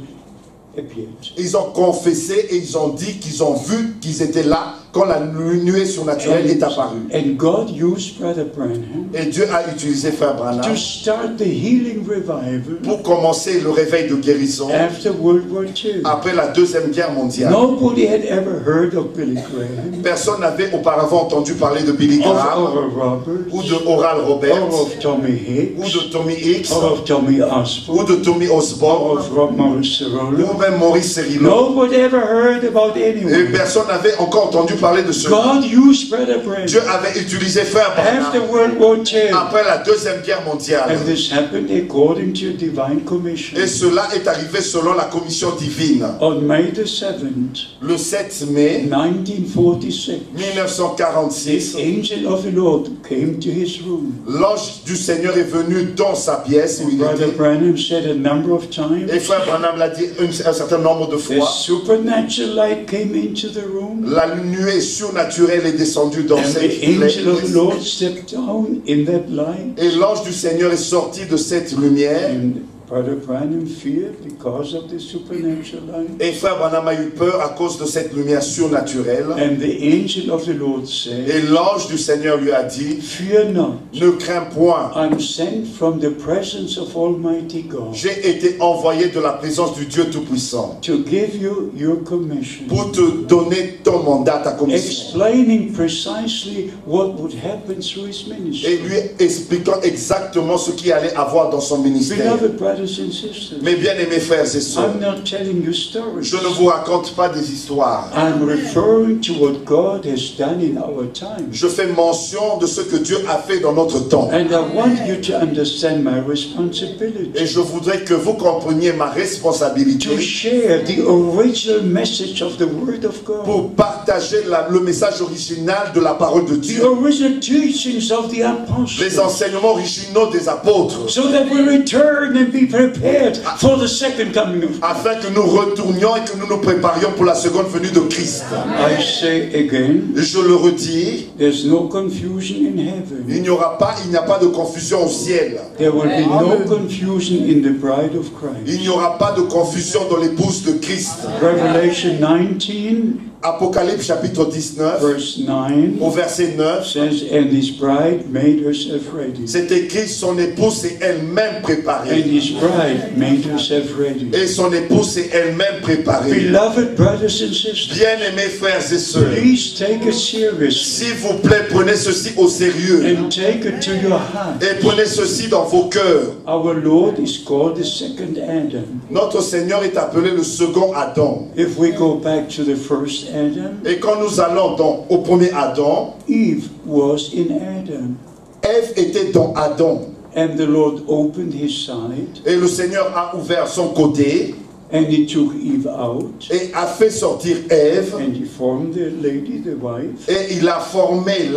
appeared. ils ont confessé et ils ont dit qu'ils ont vu qu'ils étaient là quand la nuée surnaturelle est apparue. And God used Brother Branham Et Dieu a utilisé Frère Branham to start the healing revival pour commencer le réveil de guérison after World War II. après la Deuxième Guerre mondiale. Nobody had ever heard of Billy Graham, Personne n'avait auparavant entendu parler de Billy of Graham Oral Roberts, ou de Oral Roberts or of Tommy ou Hicks, de Tommy Hicks or of Tommy ou Osborne, de Tommy or Osborne of Rob Morris Cirillo. ou même Maurice Cirillo. Nobody ever heard about Et anyone. personne n'avait encore entendu parler de cela. God used Brother Branham Dieu avait utilisé Frère after Branham World War II. après la Deuxième Guerre mondiale. And this happened according to divine commission. Et cela est arrivé selon la commission divine. On May the 7th, Le 7 mai 1946, 1946, the angel of the Lord came to his room. l'ange du Seigneur est venu dans sa pièce où il Brother était. Branham said a number of times, Et Frère Branham l'a dit un certain nombre de the fois. supernatural light came into the room, La nuée surnaturelle est descendue dans and cette the angel of the pièce. Lord stepped down in that light. Et l'ange du Seigneur est sorti de cette lumière. And Brother Branham feared because of the supernatural light. Et Frère Branham a eu peur à cause de cette lumière surnaturelle. And the angel of the Lord said, Et l'ange du Seigneur lui a dit, fear not, ne crains point. I'm sent from the presence of Almighty God J'ai été envoyé de la présence du Dieu Tout-Puissant to give you your commission, pour te donner ton mandat, ta commission. explaining precisely what would happen through his Et ministry. lui expliquant exactement ce qu'il allait avoir dans son ministère. Beloved brothers and sisters, Mes bien-aimés frères et sœurs, I'm not telling you stories. je ne vous raconte pas des histoires. I'm referring to what God has done in our time. Je fais mention de ce que Dieu a fait dans notre temps. And I want you to understand my Et responsibility je voudrais que vous compreniez ma responsabilité to share the original message of the Word of God, pour partager le message original de la parole de the Dieu. original teachings of the Les apostles, enseignements originaux des apôtres. so that we return and be prepared for the second coming of Christ. Afin que nous retournions et que nous nous préparions pour la seconde venue de Christ. I say again, Je le redis, there's no confusion in heaven. il n'y a pas de confusion au ciel. There will be no confusion in the bride of Il Christ. n'y aura pas de confusion dans l'épouse de Christ. Revelation 19, Apocalypse chapitre 19, verse 9 au verset 9, says, and his bride made herself ready. c'est écrit, son épouse s'est elle-même And préparée. his bride made herself ready. Et son épouse s'est elle-même préparée. Beloved brothers and sisters, Bien-aimés frères et sœurs, please take it seriously s'il vous plaît, prenez ceci au sérieux. and take it to your heart. Et prenez ceci dans vos cœurs. Our Lord is called the second Adam. Notre Seigneur est appelé le second Adam. If we go back to the first Adam, Et quand nous allons au premier Adam, Eve was in Adam. Ève était dans Adam. And the Lord opened his side Et le Seigneur a ouvert son côté and he took Eve out et a fait sortir Ève. and he formed the lady, the wife, Et il a formé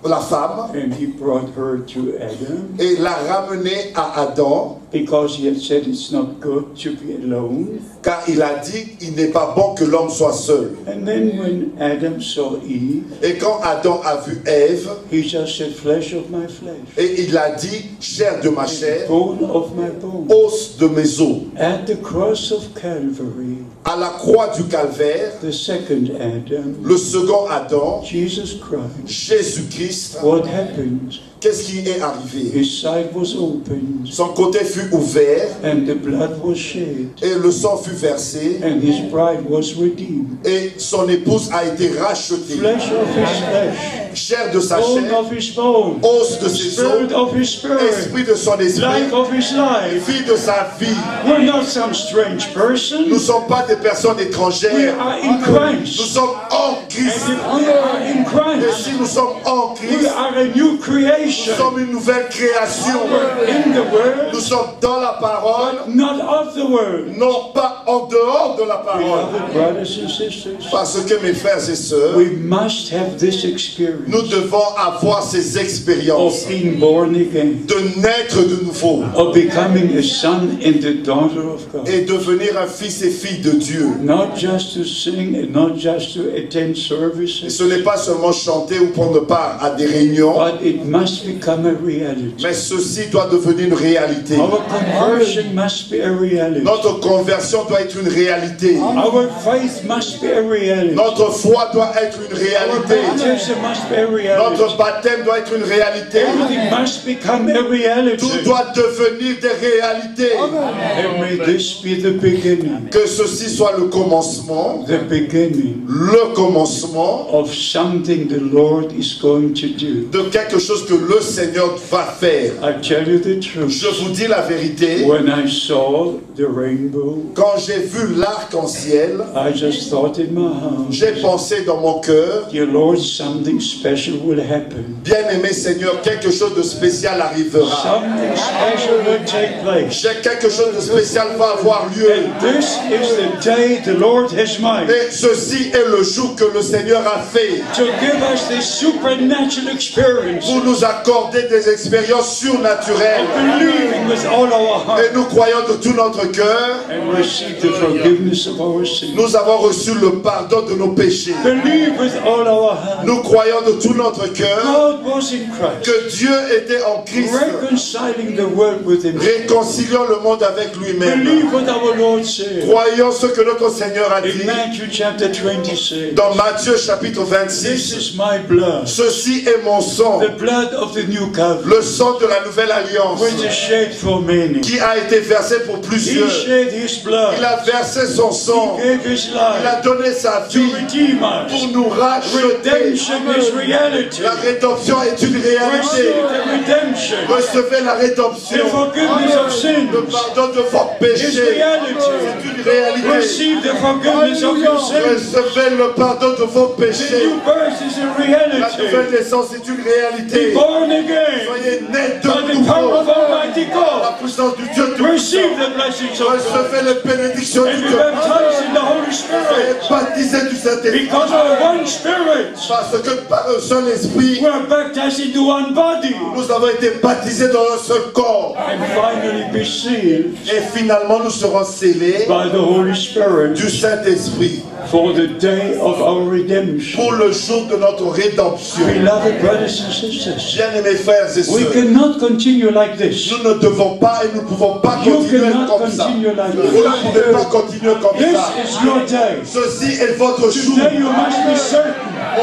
la femme and he brought her to Adam et l'a ramenée à Adam. because he had said it's not good to be alone. Car il a dit, il n'est pas bon que l'homme soit seul. And then when Adam saw Eve, Et quand Adam a vu Ève, he just said, flesh of my flesh, et il a dit, chair de ma chair, bone of my bone. os de mes os. At the cross of Calvary, À la croix du calvaire, the second Adam, le second Adam, Jesus Christ, Jésus-Christ, what happened? qu'est-ce qui est arrivé? His side was opened Son côté fut ouvert and the blood was shed et le sang fut versé and his bride was redeemed. et son épouse a été rachetée. Flesh of his flesh, chair de sa bone chair, of his bone, os de ses spirit os, of his spirit, esprit de son esprit, life of his life. vie de sa vie. We're not some strange person. Nous ne sommes pas des personnes We étrangères. are in Nous Christ. sommes en And Christ. if we are in Et Christ, si nous sommes en we Christ, are a new nous creation. sommes une nouvelle création. We're in the Nous Word, sommes dans la parole, not of the Word. non pas en dehors de la parole. Beloved brothers and sisters, Parce que mes frères et sœurs, we must have this experience nous devons avoir ces expériences of being born again, de naître de nouveau of becoming a son and a daughter of God. et devenir un fils et fille de Dieu. Not just to sing and not just to attend Et services, ce n'est pas seulement chanter ou prendre part à des réunions, but it must become a reality. mais ceci doit devenir une réalité. Our conversion must be a reality. Notre conversion doit être une réalité. Our faith must be a reality. Notre foi doit être une Our réalité. baptism must be a reality. Notre baptême doit être une réalité. Everything must become a reality. Tout doit devenir des réalités. And may this be the beginning, Que ceci soit le commencement, the beginning le commencement of something the Lord is going to do. de quelque chose que le Seigneur va faire. I tell you the truth. Je vous dis la vérité, When I saw the rainbow, quand j'ai vu l'arc-en-ciel, I just thought in my heart, j'ai pensé dans mon cœur, dear Lord, something special will happen. bien-aimé Seigneur, quelque chose de spécial arrivera. Something special will take place. Quelque chose de spécial va avoir lieu. And this is the day the Lord has made Et ceci est le jour que le Seigneur a fait to give us this supernatural experience pour nous accorder des expériences surnaturelles. of believing with all our heart Et nous croyons de tout notre cœur, and receive the forgiveness of our sins. nous avons reçu le pardon de nos péchés. Believe with all our heart Nous croyons de tout notre cœur God was in Christ, que Dieu était en Christ, reconciling the world with Himself. réconciliant le monde avec lui-même. Believe what our Lord said Croyons ce que notre Seigneur a in dit Matthew chapter 26. dans Matthieu chapitre This 26. is my blood, Ceci est mon sang, the blood of the new covenant, le sang de la nouvelle alliance, which is shed for many. qui a été versé pour He plusieurs. shed His blood. Il a versé son sang, He gave His il a life donné sa to vie redeem pour us. nous racheter. Redemption is reality. La rédemption est une Receive réalité. the redemption. Recevez la The rédemption. forgiveness of Le sins pardon de vos is péchés. reality. C'est une réalité. Receive the forgiveness of your sins. Recevez le pardon de vos The péchés. new birth is a La reality. nouvelle naissance est une Be réalité. born again Soyez nés by de the power of nouveau. Almighty La God. puissance du Dieu tout-puissant. Receive the blessings of God Recevez les bénédictions and du be Dieu. baptized in the Holy Soyez Spirit. baptisés du Saint-Esprit. Because of one Spirit, Parce que par un seul esprit, we are baptized into one body. nous avons été baptisés dans un seul corps. And finally be sealed Et finalement, nous serons scellés by the Holy Spirit du Saint-Esprit for the day of our redemption. pour le jour de notre rédemption. Beloved brothers and sisters, Bien-aimés frères et we sœurs, cannot continue like this. nous ne devons pas et nous ne pouvons pas You continuer cannot comme ça. continue like Vous ne pouvez pas this. continuer comme This ça. is your day. Ceci est votre jour. Today you must be certain,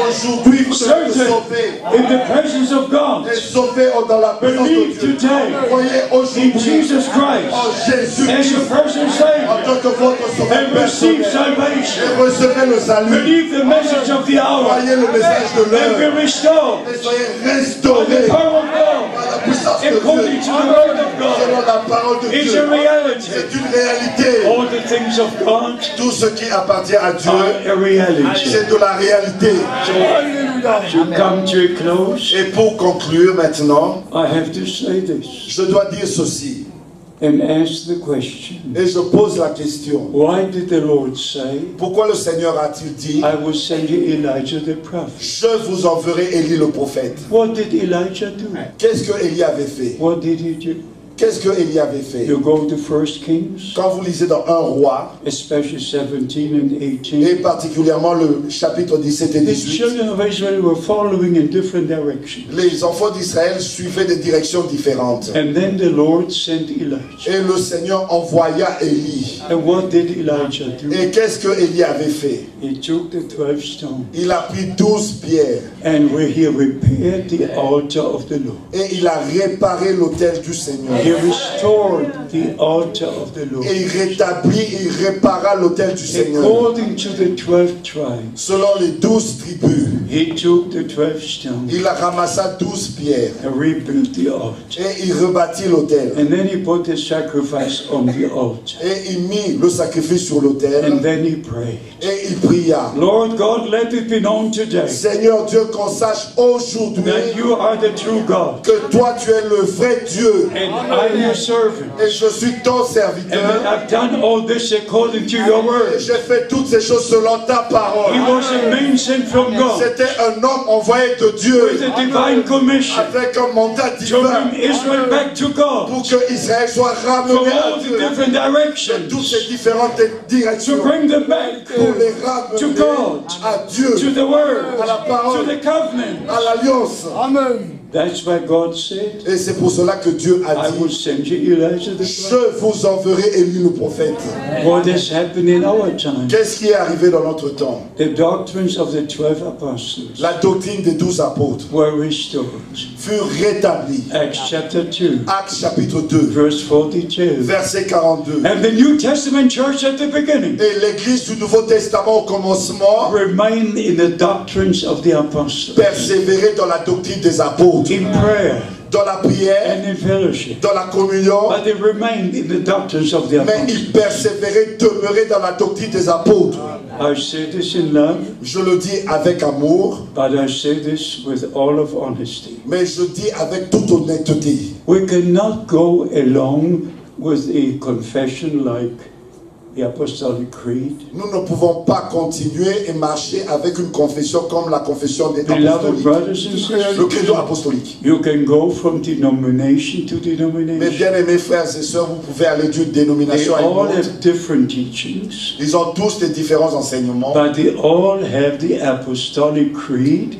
Aujourd'hui, vous devez être certain sauvés. in the presence of God. Et sauvés dans la présence de Believe Dieu. today Croyez in aujourd'hui Jesus en Christ Jésus as your personal en Savior tant que votre sauveur and receive personnel. salvation. Et recevez le salut. Believe the message of the hour Croyez le message de and be l'heure. restored Et soyez by the restaurés power of God par la puissance de according Dieu. to the word of God. Selon la parole de It's Dieu. a reality. C'est une réalité. All the things of God Tout ce qui appartient à Dieu, are a reality. c'est de la réalité. To come to a close, Et pour conclure maintenant, I have to say this je dois dire ceci. and ask the question. Et je pose la question. Why did the Lord say, Pourquoi le Seigneur a-t-il dit, I will send you Elijah the prophet? je vous enverrai Élie le prophète? What did Elijah do? Qu'est-ce que Élie avait fait? What did he do? Qu'est-ce que Élie avait fait? You go to 1 Kings, Quand vous lisez dans 1 roi, especially 17 and et 18, particulièrement le chapitre 17 et the 18, children of Israel were following in different directions. les enfants d'Israël suivaient des directions différentes. And then the Lord sent Elijah. Et le Seigneur envoya Élie. And what did Elijah do? Et qu'est-ce que Élie avait fait? He took the 12 stones Il a pris 12 pierres and where he repaired the altar of the Lord. et il a réparé l'autel du Seigneur. He restored the altar of the Lord. Et il rétablit, il répara l'autel du Seigneur. According to the 12 tribes, Selon les 12 tribus, he took the 12 stones il ramassa 12 pierres and rebuilt the altar. et il rebâtit l'autel. And then he put the sacrifice on the altar. Et il mit le sacrifice sur l'autel And then he prayed. et il pria. Lord God, let it be known today Seigneur Dieu, qu'on sache aujourd'hui that you are the true God. que toi tu es le vrai Dieu And I'm your servant. et je suis ton And serviteur. I've done all this according to your Et word. j'ai fait toutes ces choses selon ta parole. He was a man sent from God C'était un homme envoyé de Dieu with a divine commission avec un mandat to divin bring Israel back to God pour que Israël soit from ramené à all the Dieu different de toutes directions, ces différentes to directions bring them back pour les to ramener God, à Dieu, to the word, à la to parole, the covenant. à l'alliance. That's why God said, Et c'est pour cela que Dieu a I will dit, send you Elijah the prophet. je vous enverrai Élie le prophète. What has happened in our time? Qu'est-ce qui est arrivé dans notre temps? The doctrines of the 12 apostles La doctrine des 12 apôtres were restored. fut rétablie. Acts chapter 2, Actes chapitre 2, verse 42. verset 42. And the New Testament church at the beginning Et l'église du Nouveau Testament au commencement remained in the doctrines of the apostles, persévérait dans la doctrine des apôtres, in prayer dans la prière, and in fellowship. dans la communion, But they remained in the doctrines of the mais apostles. ils persévéraient, demeuraient dans la doctrine des apôtres. I say this in love, Je le dis avec amour, but I say this with all of honesty. mais je dis avec toute honnêteté. We cannot go along with a confession like the Apostolic Creed. Nous ne pouvons pas continuer et marcher avec une confession comme la confession des Beloved apostoliques. brothers and sisters, Le credo apostolique. you can go from denomination to Mes denomination. bien-aimés frères et sœurs, vous pouvez aller d'une They dénomination à une all autre. have different teachings, Ils ont tous des différents enseignements. but they all have the Apostolic Creed.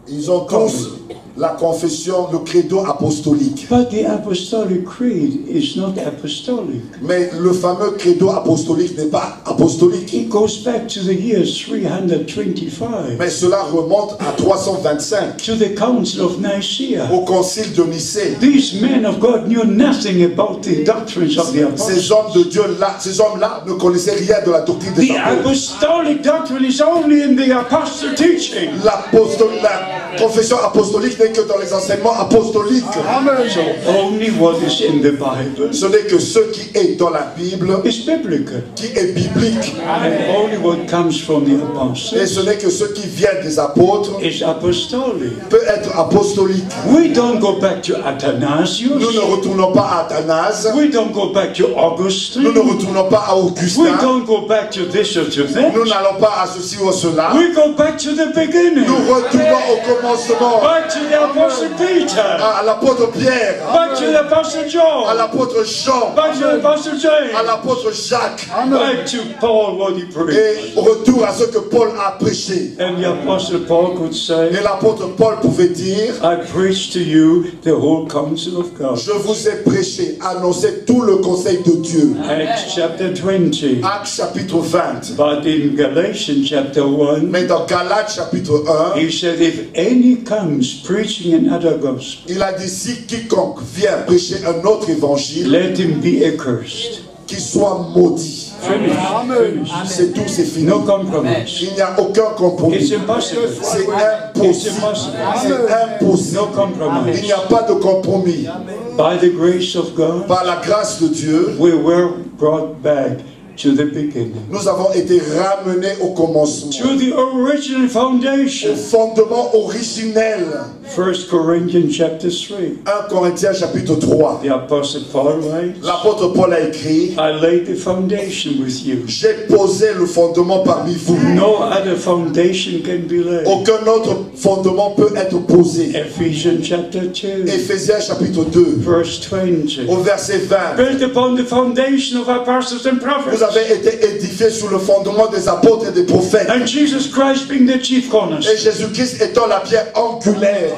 Ils ont tous la confession, le credo apostolique. But the Apostolic Creed is not apostolic. Mais le fameux credo apostolique n'est pas apostolique. It goes back to the year 325, Mais cela remonte à 325, to the Council of Nicaea. au concile de Nicée. These men of God knew nothing about the doctrines of the Ces apostles. hommes de Dieu-là, ces hommes-là ne connaissaient rien de la doctrine des The apôtres. apostolic doctrine is only in the apostle teaching. La confession apostolique n'est que dans les enseignements apostoliques. So only what is in the Bible Ce n'est que ce qui est dans la Bible is biblical. qui est biblique. And only what comes from the Et ce apostles n'est que ce qui vient des apôtres is apostolic. peut être apostolique. We don't go back to Nous Athanasius. ne retournons pas à Athanase. We don't go back to Nous ne Augustine. retournons pas à We Augustin. don't go back to this or to Nous that. n'allons pas à ceci ou à cela. We go back to the beginning. Nous retournons au commencement. Back to the Apostle Peter. À l'apôtre Pierre, Back to the Apostle à John. l'apôtre Jean, Back to the Apostle à James. l'apôtre Jacques. Back to Paul, what he preached. Et retour à ce que Paul a prêché. And the Apostle Paul could say, Et l'apôtre Paul pouvait dire, I preach to you the whole counsel of God. je vous ai prêché, annoncé tout le conseil de Dieu. Acts chapter 20. Actes chapitre 20. But in Galatians chapter 1, Mais dans Galates chapitre 1, he said, if any comes preaching another gospel, il a dit, si quiconque vient prêcher un autre évangile, let him be accursed. qu'il soit maudit. Finish. Finish. C'est tout, c'est fini. No compromise. Il n'y a aucun compromis. It's impossible. C'est It's impossible. impossible. C'est impossible. No compromise. Il n'y a pas de compromis. By the grace of God, Par la grâce de Dieu, we were brought back to the beginning, nous avons été ramenés au commencement, to the original au foundation. fondement originel. 1 Corinthians chapter 3. 1 Corinthiens chapitre 3. The Apostle Paul writes, L'apôtre Paul a écrit, I laid the foundation with you. j'ai posé le fondement parmi vous. No other foundation can be laid. Aucun autre fondement peut être posé. Ephesians chapter 2, Éphésiens chapitre 2, verse 20. au verset 20. Built upon the foundation of apostles and prophets. Vous avait été édifié sur le fondement des apôtres et des prophètes. And Jesus Christ being the chief Et cornerstone. Jésus-Christ étant la pierre angulaire.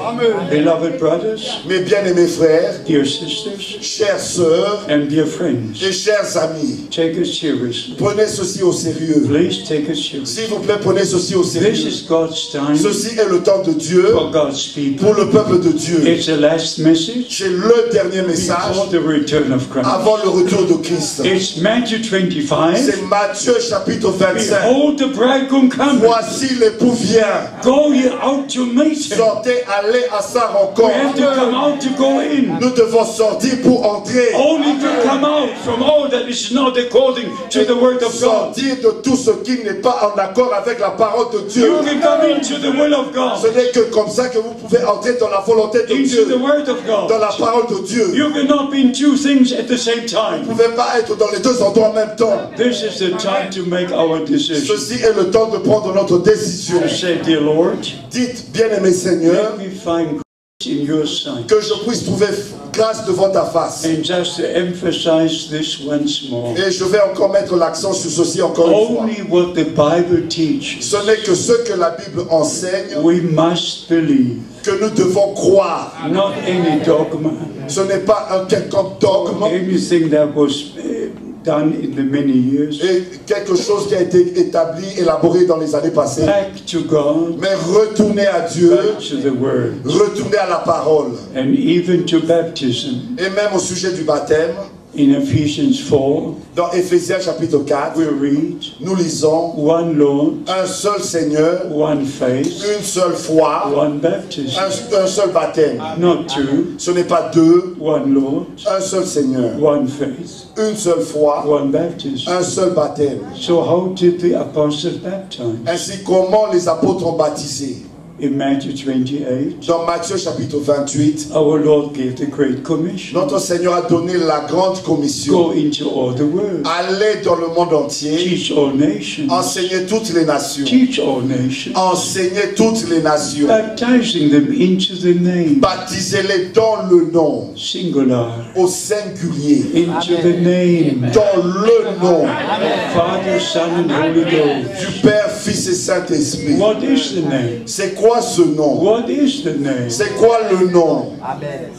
Beloved brothers, Mes bien-aimés frères, dear sisters, chères sœurs and dear friends, et chers amis, take it seriously. prenez ceci au sérieux. Please take it seriously. S'il vous plaît, prenez ceci au This sérieux. is God's time Ceci est le temps de Dieu for God's people. pour le peuple de Dieu. It's the last message C'est le dernier message before the return of Christ. avant le retour de Christ. It's Matthew 25. C'est Matthieu chapitre 25. Behold, the bridegroom cometh. Voici l'époux vient. Go ye out to meet him. Sortez, allez à sa We have to rencontre. come out to go in. Nous devons sortir pour entrer. Only to come out from all that is not according to the word of God. Sortir de tout ce qui n'est pas en accord avec la parole de Dieu. You can come into the will of Ce God. n'est que comme ça que vous pouvez entrer dans la volonté de Into Dieu, the word of dans la God. parole de Dieu. You cannot be in two things at the same Vous time. ne pouvez pas être dans les deux endroits en même temps. This is the time to make our decision. Ceci est le temps de prendre notre décision. To say, dear Lord, Dites, bien-aimé Seigneur, let me find grace in your sight. que je puisse trouver grâce devant ta face. And just to emphasize this once more, Et je vais encore mettre l'accent sur ceci encore une fois. only what the Bible teaches Ce n'est que ce que la Bible enseigne we must believe, que nous devons croire. not any dogma, Ce n'est pas un quelconque dogme anything that was done in the many years. et quelque chose qui a été établi, élaboré dans les années passées. Back to God, Mais retournez à Dieu, back to the Word, retournez à la parole. and even to baptism. Et même au sujet du baptême, In Ephesians 4, dans Éphésiens chapitre 4, we read, nous lisons one Lord, un seul Seigneur, one faith, une seule foi, one baptism. un seul baptême. Not two, Ce n'est pas deux, one Lord, un seul Seigneur, one faith, une seule foi, one baptism. un seul baptême. So how did the apostles baptize? Ainsi, comment les apôtres ont baptisé? In Matthew 28, Dans Matthieu chapitre 28, our Lord gave the Great Commission. notre Seigneur a donné la grande commission. Go into all the world. Allez dans le monde entier, Teach all nations. enseignez toutes les nations. Teach all nations. Enseignez toutes les nations. Baptizing them into the name. Baptisez-les dans le nom, Singular. au singulier. Into the name. Dans le nom Father, Son, and Holy Ghost. du Père, Fils et Saint-Esprit. What is the name? C'est quoi ce nom? What is the name? C'est quoi le nom?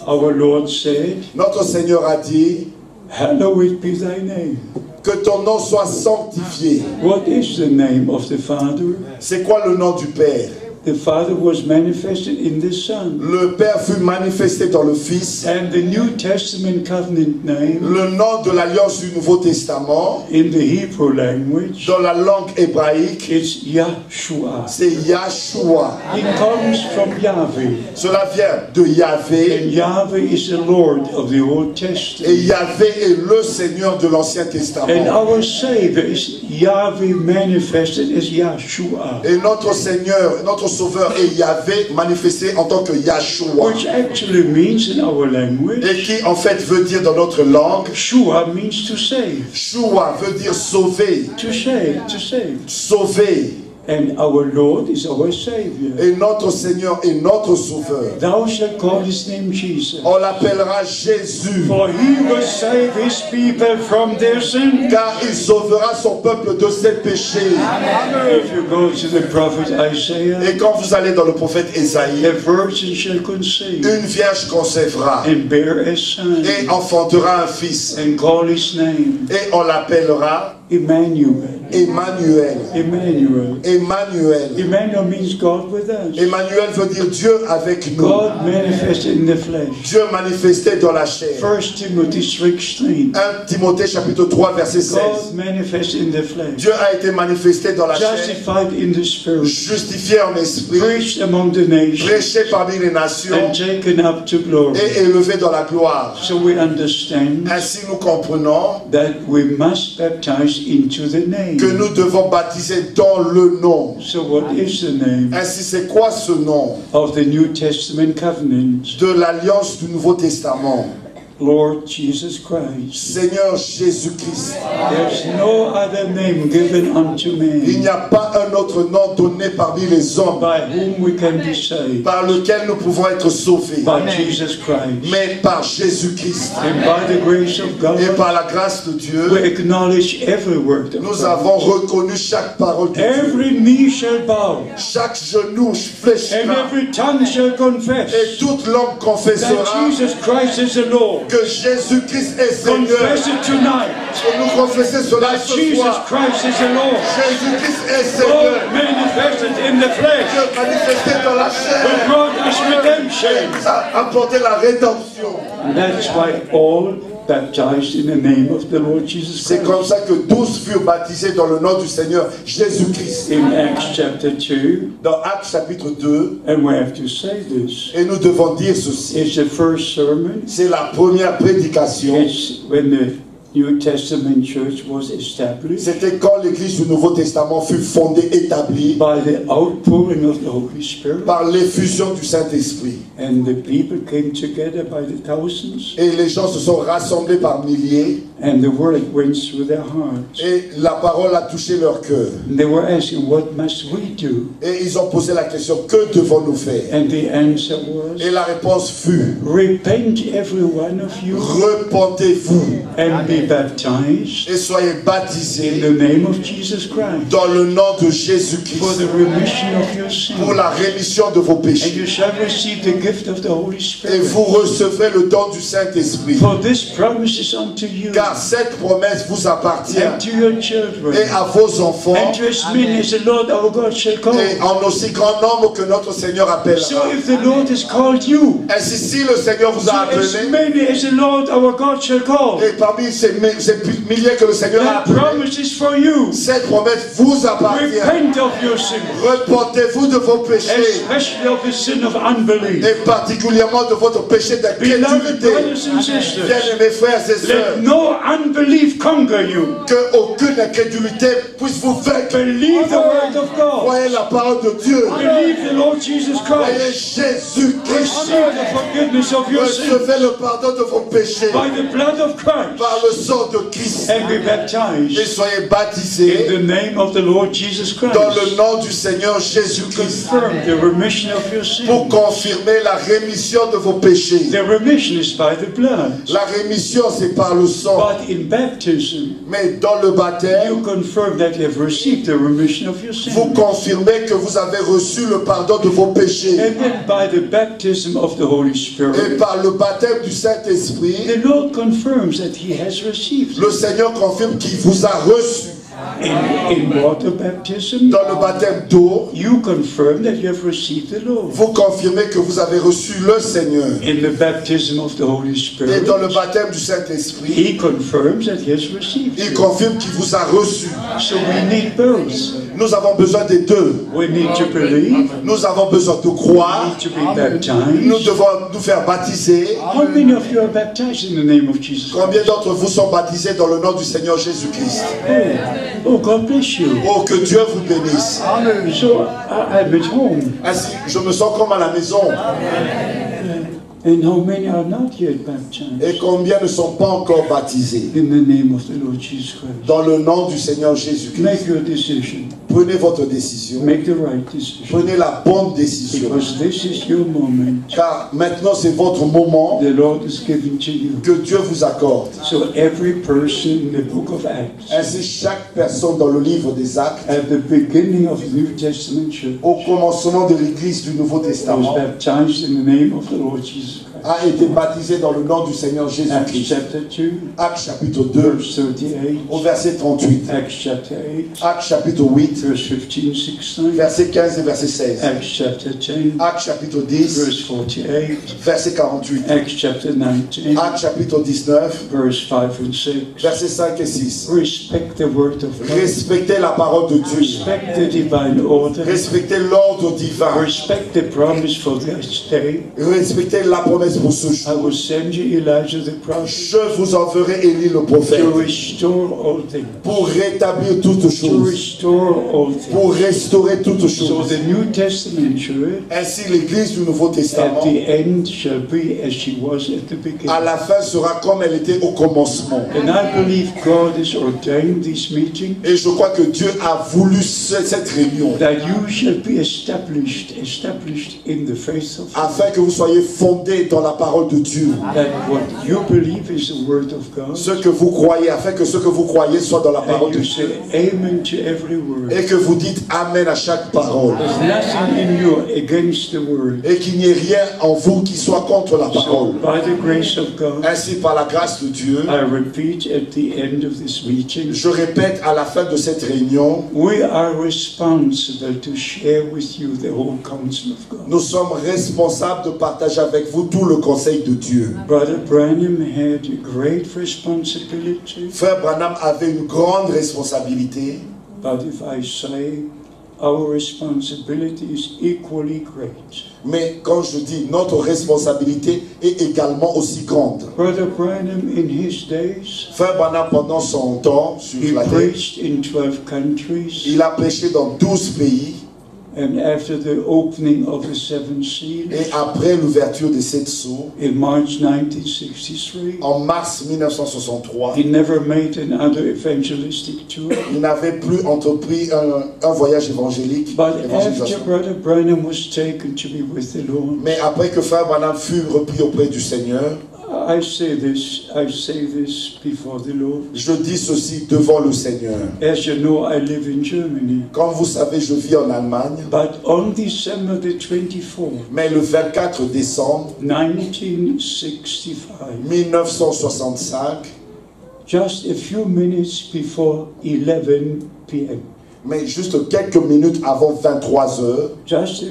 Our Lord said, Notre Seigneur a dit hallowed be thy name. que ton nom soit sanctifié. What is the name of the Father? C'est quoi le nom du Père? The Father was manifested in the Son. Le Père fut manifesté dans le Fils. And the New Testament covenant name Le nom de l'Alliance du Nouveau Testament, in the Hebrew language dans la langue hébraïque, is Yahshua. c'est Yahshua. It comes from Yahweh. Cela vient de Yahvé. And Yahweh is the Lord of the Old Et Testament. Yahvé est le Seigneur de l'Ancien And Testament. our Savior is Yahweh manifested as Yahshua. Et notre Seigneur, notre Sauveur est Yahvé manifesté en tant que Yahshua. Which actually means in our language, Et qui en fait veut dire dans notre langue, Shua means to save. Shua veut dire sauver, To save, to save. sauver. And our Lord is our Savior. Et notre Seigneur est notre Sauveur. Thou shalt call his name Jesus. On l'appellera Jésus, For he will save his people from their sin. car il sauvera son peuple de ses péchés. If you go to the prophet Isaiah, Et quand vous allez dans le prophète Ésaïe, a virgin shall conceive une vierge concevra and bear a son et enfantera un fils. and call his name Et on l'appellera Emmanuel. Emmanuel. Emmanuel. Emmanuel. Emmanuel means God with us. Emmanuel veut dire Dieu avec nous. God manifested in the flesh. Dieu manifesté dans la chair. 1 Timothy 16. 1 Timothée chapitre 3 verset 16. God manifested in the flesh. Dieu a été manifesté dans la chair, Justified in the spirit. justifié en esprit, Preached among the nations. prêché parmi les nations And taken up to glory. et élevé dans la gloire. So we understand Ainsi nous comprenons that we must baptize into the name. que nous devons baptiser dans le nom. So what is the name Ainsi c'est quoi ce nom of the New Testament covenant? de l'Alliance du Nouveau Testament? Lord Jesus Christ. Seigneur Jésus-Christ. There's no other name given unto Il n'y man a pas un autre nom donné parmi les hommes by whom we can be saved, par lequel nous pouvons être sauvés, by Jesus Christ. mais par Jésus-Christ. And by the grace of Et God, par la grâce de we Dieu, acknowledge every word of nous God. avons reconnu chaque parole de Dieu. Every knee shall bow, Chaque genou and fléchira every tongue shall confess et toute langue that confessera Jesus Christ is the Lord. que Jésus-Christ est Seigneur. Confess it tonight, Et nous confesser cela that ce Jesus soir. Christ is the Lord. Jésus-Christ est God Seigneur. manifested in the flesh, Dieu manifesté dans la who chair brought us redemption. a apporté la rédemption. And that's why all baptized in the name of the Lord Jesus C'est comme Christ. ça que tous furent baptisés dans le nom du Seigneur Jésus-Christ. In Acts chapter 2, Dans Actes chapitre 2, and we have to say this, et nous devons dire ceci. it's the first sermon. C'est la première prédication. It's when the New Testament church was established C'était quand l'Église du Nouveau Testament fut fondée, établie by the outpouring of the Holy Spirit, par l'effusion du Saint-Esprit. and the people came together by the thousands, Et les gens se sont rassemblés par milliers and the word went through their hearts. et la parole a touché leur cœur. And they were asking, what must we do? Et ils ont posé la question, que devons-nous faire? And the answer was, Et la réponse fut, repent every one of you repentez-vous and be baptized et soyez in baptisés the name of Jesus Christ dans le nom de for Jésus-Christ the remission of your pour sins. la rémission de vos And péchés. you shall receive the gift of the Holy Et Spirit. vous recevrez le don du Saint-Esprit. For this promise is unto you Car cette promesse vous appartient and to your children et à vos enfants and to as many as the Lord our God shall call. et en aussi grand nombre que notre Seigneur So appellera. if the Lord has called you, Ainsi, si le Seigneur vous so a as appelé, many as the Lord our God shall call, et parmi ces milliers que le Seigneur a that appelés, promise is for you. cette promesse vous appartient. Repent of your sins, Repentez-vous de vos péchés, especially of the sin of unbelief. et particulièrement de votre péché Beloved d'incrédulité. brothers and sisters, Bien-aimés frères et let sœurs, no unbelief conquer you. que aucune incrédulité puisse vous vaincre. Believe the word of God. Croyez la parole de Dieu. Believe the Lord Jesus Croyez Christ. Jésus-Christ. Receive the forgiveness of your sins Recevez le pardon de vos péchés by the blood of Christ par le sang de Christ. and be Et baptized soyez in baptisés the name of the Lord Jesus Christ. dans le nom du Seigneur Jésus-Christ Confirm the remission of your pour sins. confirmer la rémission de vos péchés. The remission is by the blood. La rémission, c'est par le sang. But in baptism, Mais dans le baptême, you confirm that you have received the remission of your vous sins. confirmez que vous avez reçu le pardon de vos péchés. And then by the baptism of the Holy Et Spirit, par le baptême du Saint-Esprit, the Lord confirms that He has received. le Seigneur confirme qu'il vous a reçu. In water baptism, Dans le baptême d'eau, you confirm that you have received the Lord. vous confirmez que vous avez reçu le Seigneur. In the baptism of the Holy Et Spirit, dans le baptême du Saint-Esprit, He confirms that He has received il it. confirme qu'il vous a reçu. So we need both. Nous avons besoin des deux. We need to believe, Nous avons besoin de we croire. need to be Nous baptized. devons nous faire baptiser. How many of you are baptized in the name of Jesus Christ? Combien d'entre vous sont baptisés dans le nom du Seigneur Jésus-Christ? Oh, God bless you. Oh, que Dieu vous bénisse. So I'm at home. Ainsi, je me sens comme à la maison. And how many are not yet baptized? Et combien ne sont pas encore baptisés? In the name of the Lord Jesus Christ. Dans le nom du Seigneur Jésus-Christ. Make your decision. Prenez votre décision. Make the right decision. Prenez la bonne décision. Because this is your moment. Car maintenant, c'est votre moment The Lord is given to you. que Dieu vous accorde. So every person in the book of Acts, Ainsi, chaque personne dans le livre des Actes, at the beginning of the New Testament church, au commencement de l'Église du Nouveau was Testament, baptized in the name of the Lord Jesus Christ. a été baptisé dans le nom du Seigneur Acts Jésus-Christ. chapter 2, Actes chapitre 2, verse 38. au verset 38. Acts chapter 8, Actes chapitre 8, verse 15, 16. verset 15 et verset 16. Acts chapter 10, Actes chapitre 10, verse 48. verset 48. Acts chapter 19, Actes chapitre 19, verse 5 and 6. versets 5 et 6. Respect the word of God. Respectez la parole de Dieu. Respect the divine order. Respectez l'ordre divin. Respect the promise for this day. Respectez la promesse promesse pour ce I jour. will send you Elijah the prophet Je vous enverrai Élie le prophète to restore all things. pour rétablir toutes To choses, restore all things. pour restaurer toutes So choses. the New Testament church Ainsi, l'Église du Nouveau at Testament, the end shall be as she was at the beginning. à la fin, sera comme elle était au commencement. And I believe God has ordained this meeting Et je crois que Dieu a voulu cette réunion that you shall be established in the faith of God. afin que vous soyez fondés dans la parole de Dieu. That what you believe is the word of God. Ce que vous croyez, afin que ce que vous croyez soit dans la parole And de you Dieu. say amen to every word. Et que vous dites Amen à chaque parole. There's nothing in you against the word. Et qu'il n'y ait rien en vous qui soit contre la So parole. by the grace of God, Ainsi, par la grâce de Dieu, I repeat at the end of this meeting, je répète à la fin de cette réunion, we are responsible to share with you the whole counsel of God. nous sommes responsables de partager avec vous tout le conseil de Dieu. Brother Branham had a great responsibility, Frère Branham avait une grande responsabilité, but if I say our responsibility is equally great. mais quand je dis notre responsabilité est également aussi grande. Brother Branham in his days, Frère Branham, pendant son temps sur he la terre, preached in 12 countries, il a prêché dans 12 pays. and after the opening of the seven seals Et après l'ouverture des 7 sceaux, in March 1963, en mars 1963, he never made another evangelistic tour. il n'avait plus entrepris un voyage évangélique. But after Évangélisation. Brother Branham was taken to be with the Lord, Mais après que Frère Branham fut repris auprès du Seigneur, I say this before the Lord. je dis ceci devant le Seigneur. As you know, I live in Germany. Comme vous savez, je vis en Allemagne, But on December the 24th, mais le 24 décembre 1965, 1965, just a few minutes before 11 p.m., mais juste quelques minutes avant 23 heures, just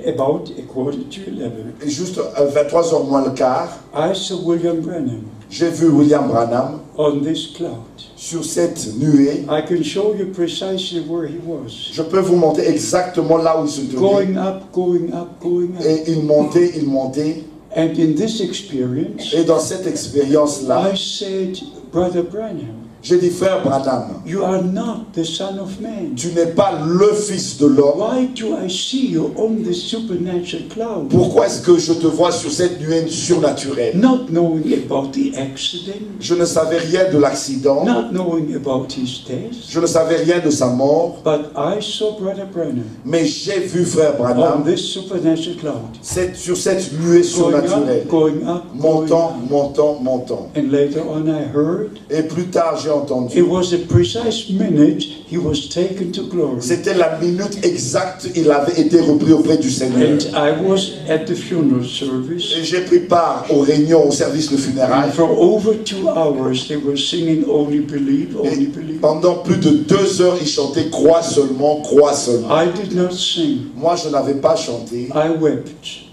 about a quarter to 11, et juste 23 heures moins le quart, I saw William Branham j'ai vu William Branham on this cloud. sur cette nuée. I can show you precisely where he was. Je peux vous montrer exactement là où il se tenait. Going up, going up, going up. Et il montait, il montait. And in this experience, Et dans cette expérience-là, I said, Brother Branham, j'ai dit, Frère Branham, you are not the Son of Man. tu n'es pas le Fils de l'homme. Why do I see you on the supernatural cloud? Pourquoi est-ce que je te vois sur cette nuée surnaturelle? Not knowing about the accident, Je ne savais rien de l'accident. not knowing about his death, Je ne savais rien de sa mort. but I saw Brother Branham Mais j'ai vu Frère on Branham this supernatural cloud, sur cette nuée surnaturelle. going up, Montant, montant, montant. and later on I heard Et plus tard, j'ai entendu. it was a precise minute he was taken to glory. C'était la minute exacte, il avait été repris auprès du Seigneur. And I was at the funeral service. Et j'ai pris part aux réunions, au service de And funérailles. for over 2 hours they were singing Only Believe, Only Et Believe. pendant plus de 2 heures, ils chantaient Crois seulement, crois seulement. I did not sing. Moi, je n'avais pas chanté. I wept.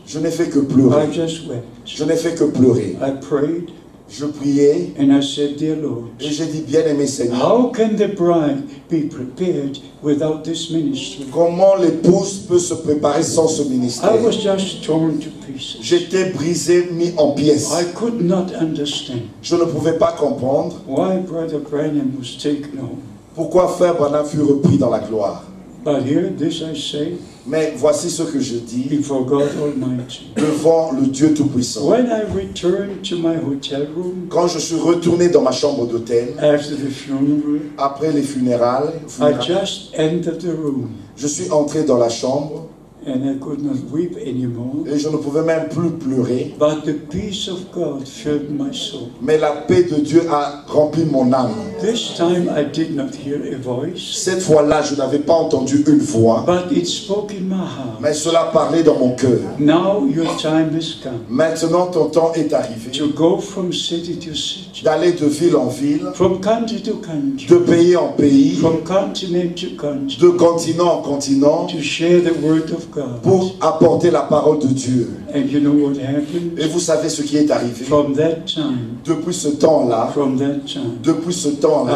Je n'ai fait que I pleurer. just wept. Je n'ai fait que pleurer. I prayed Je priais and I said, Dear Lord, et j'ai dit, bien-aimé Seigneur, how can the bride be prepared without this ministry? comment l'épouse peut se préparer sans ce ministère? I was just torn to pieces. J'étais brisé, mis en pièces. I could not understand Je ne pouvais pas comprendre why Brother Branham was taken home. pourquoi Frère Branham fut repris dans la gloire. But here, this I say Mais voici ce que je dis before God Almighty. devant le Dieu Tout-Puissant. When I returned to my hotel room Quand je suis retourné dans ma chambre d'hôtel, after the funeral, après les funérailles, I just entered the room je suis entré dans la chambre and I could not weep anymore. et je ne pouvais même plus pleurer. But the peace of God filled my soul. Mais la paix de Dieu a rempli mon âme. This time I did not hear a voice, Cette fois-là, je n'avais pas entendu une voix, but it spoke in my heart. mais cela parlait dans mon cœur. Now your time has come Maintenant, ton temps est arrivé to go from city to city, d'aller de ville en ville, from country to country, de pays en pays, from continent to continent, de continent en continent, to share the word of God God. pour apporter la parole de Dieu. And you know what happened? Et vous savez ce qui est arrivé. From that time, Depuis ce temps-là,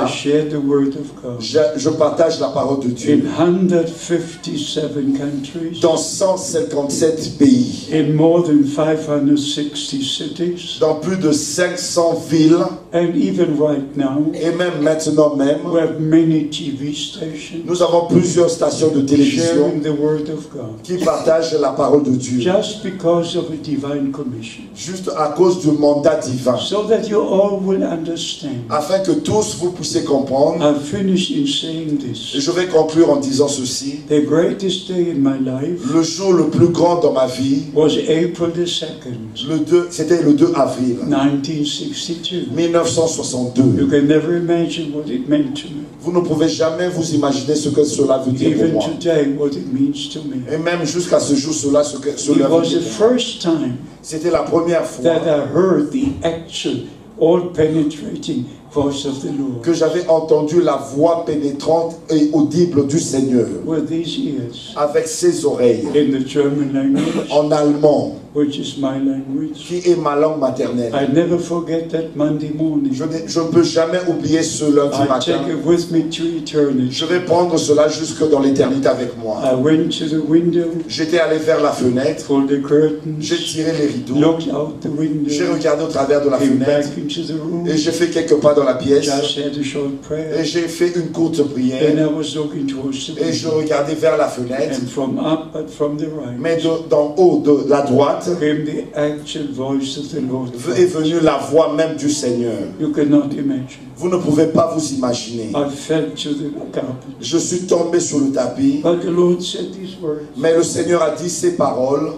I shared the word of God je partage la parole de Dieu in 157 countries, dans 157 pays, in more than 560 cities, dans plus de 500 villes, and even right now, et même maintenant même, we have many TV stations nous avons plusieurs stations de télévision sharing the word of God, qui partagent la parole de Dieu, just because of a divine commission, juste à cause du mandat divin, so that you all will understand. afin que tous vous puissiez comprendre. I'll finish in saying Et this. je vais conclure en disant ceci. The greatest day in my life Le jour le plus grand dans ma vie, was April the 2nd, c'était le 2 avril 1962. 1962. You can never imagine what it meant to me. Vous ne pouvez jamais vous imaginer ce que cela veut dire pour Even moi. today, what it means to me. Et même jusqu'à ce jour, cela It veut was dire. the first time C'était la première fois that I heard the actual, all-penetrating voice of the Lord. que j'avais entendu la voix pénétrante et audible du Seigneur With these ears, avec ses oreilles in the German language, en allemand, which is my language. qui est ma langue maternelle. I never forget that Monday morning. Je ne peux jamais oublier ce lundi I matin. take it with me to eternity. Je vais prendre cela jusque dans l'éternité avec moi. I went to the window, J'étais allé vers la fenêtre, pulled the curtains, j'ai tiré les rideaux, looked out the j'ai window, regardé au travers de la came fenêtre back into the room, et j'ai fait quelques pas dans la pièce just had a short et prayer. j'ai fait une courte Then prière I was looking towards the et je window, regardais vers la fenêtre, and from up but from the right mais d'en haut de la droite came the actual voice of the Lord. est venue la voix même du Seigneur. You cannot imagine. Vous ne pouvez pas vous imaginer. I fell to the carpet. Je suis tombé sur le tapis, But the Lord said these words, mais le Seigneur a dit ces paroles.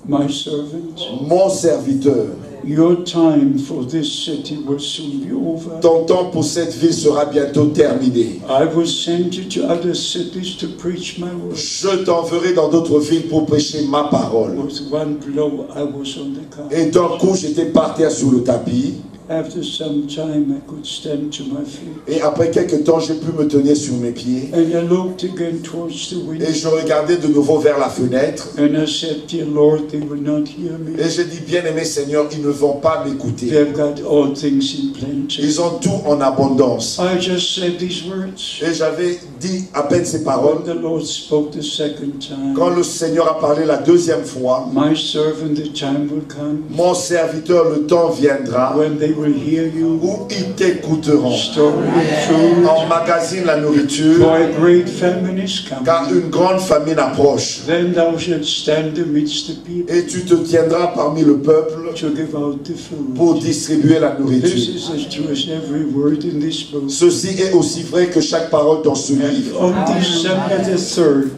my servant, Mon serviteur, your time for this city will soon be over. ton temps pour cette ville sera bientôt terminé. I will send you to other cities to preach my word. Je t'enverrai dans d'autres villes pour prêcher ma parole. With one blow, I was on the carpet. Et d'un coup, j'étais par terre sur le tapis. After some time, I could stand to my feet. Et après quelques temps, j'ai pu me tenir sur mes pieds. And I looked again towards the window. Et je regardais de nouveau vers la fenêtre. And I said, dear Lord, they will not hear me. Et j'ai dit, bien-aimé Seigneur, ils ne vont pas m'écouter. They've got all things in plenty. Ils ont tout en abondance. I just said these words. Et j'avais dit à peine ces When paroles. the Lord spoke the second time, Quand le Seigneur a parlé la deuxième fois, my servant, the time will come mon serviteur, le temps viendra when they will hear you, où ils t'écouteront. storing food, Emmagasine la for nourriture, a great famine is car coming. une grande famine approche. Then thou shalt stand amidst the people Et tu te tiendras parmi le peuple to give out the food. pour distribuer la This nourriture. is as true as every word in this book. Ceci est aussi vrai que chaque parole dans ce And livre. on December the 3rd,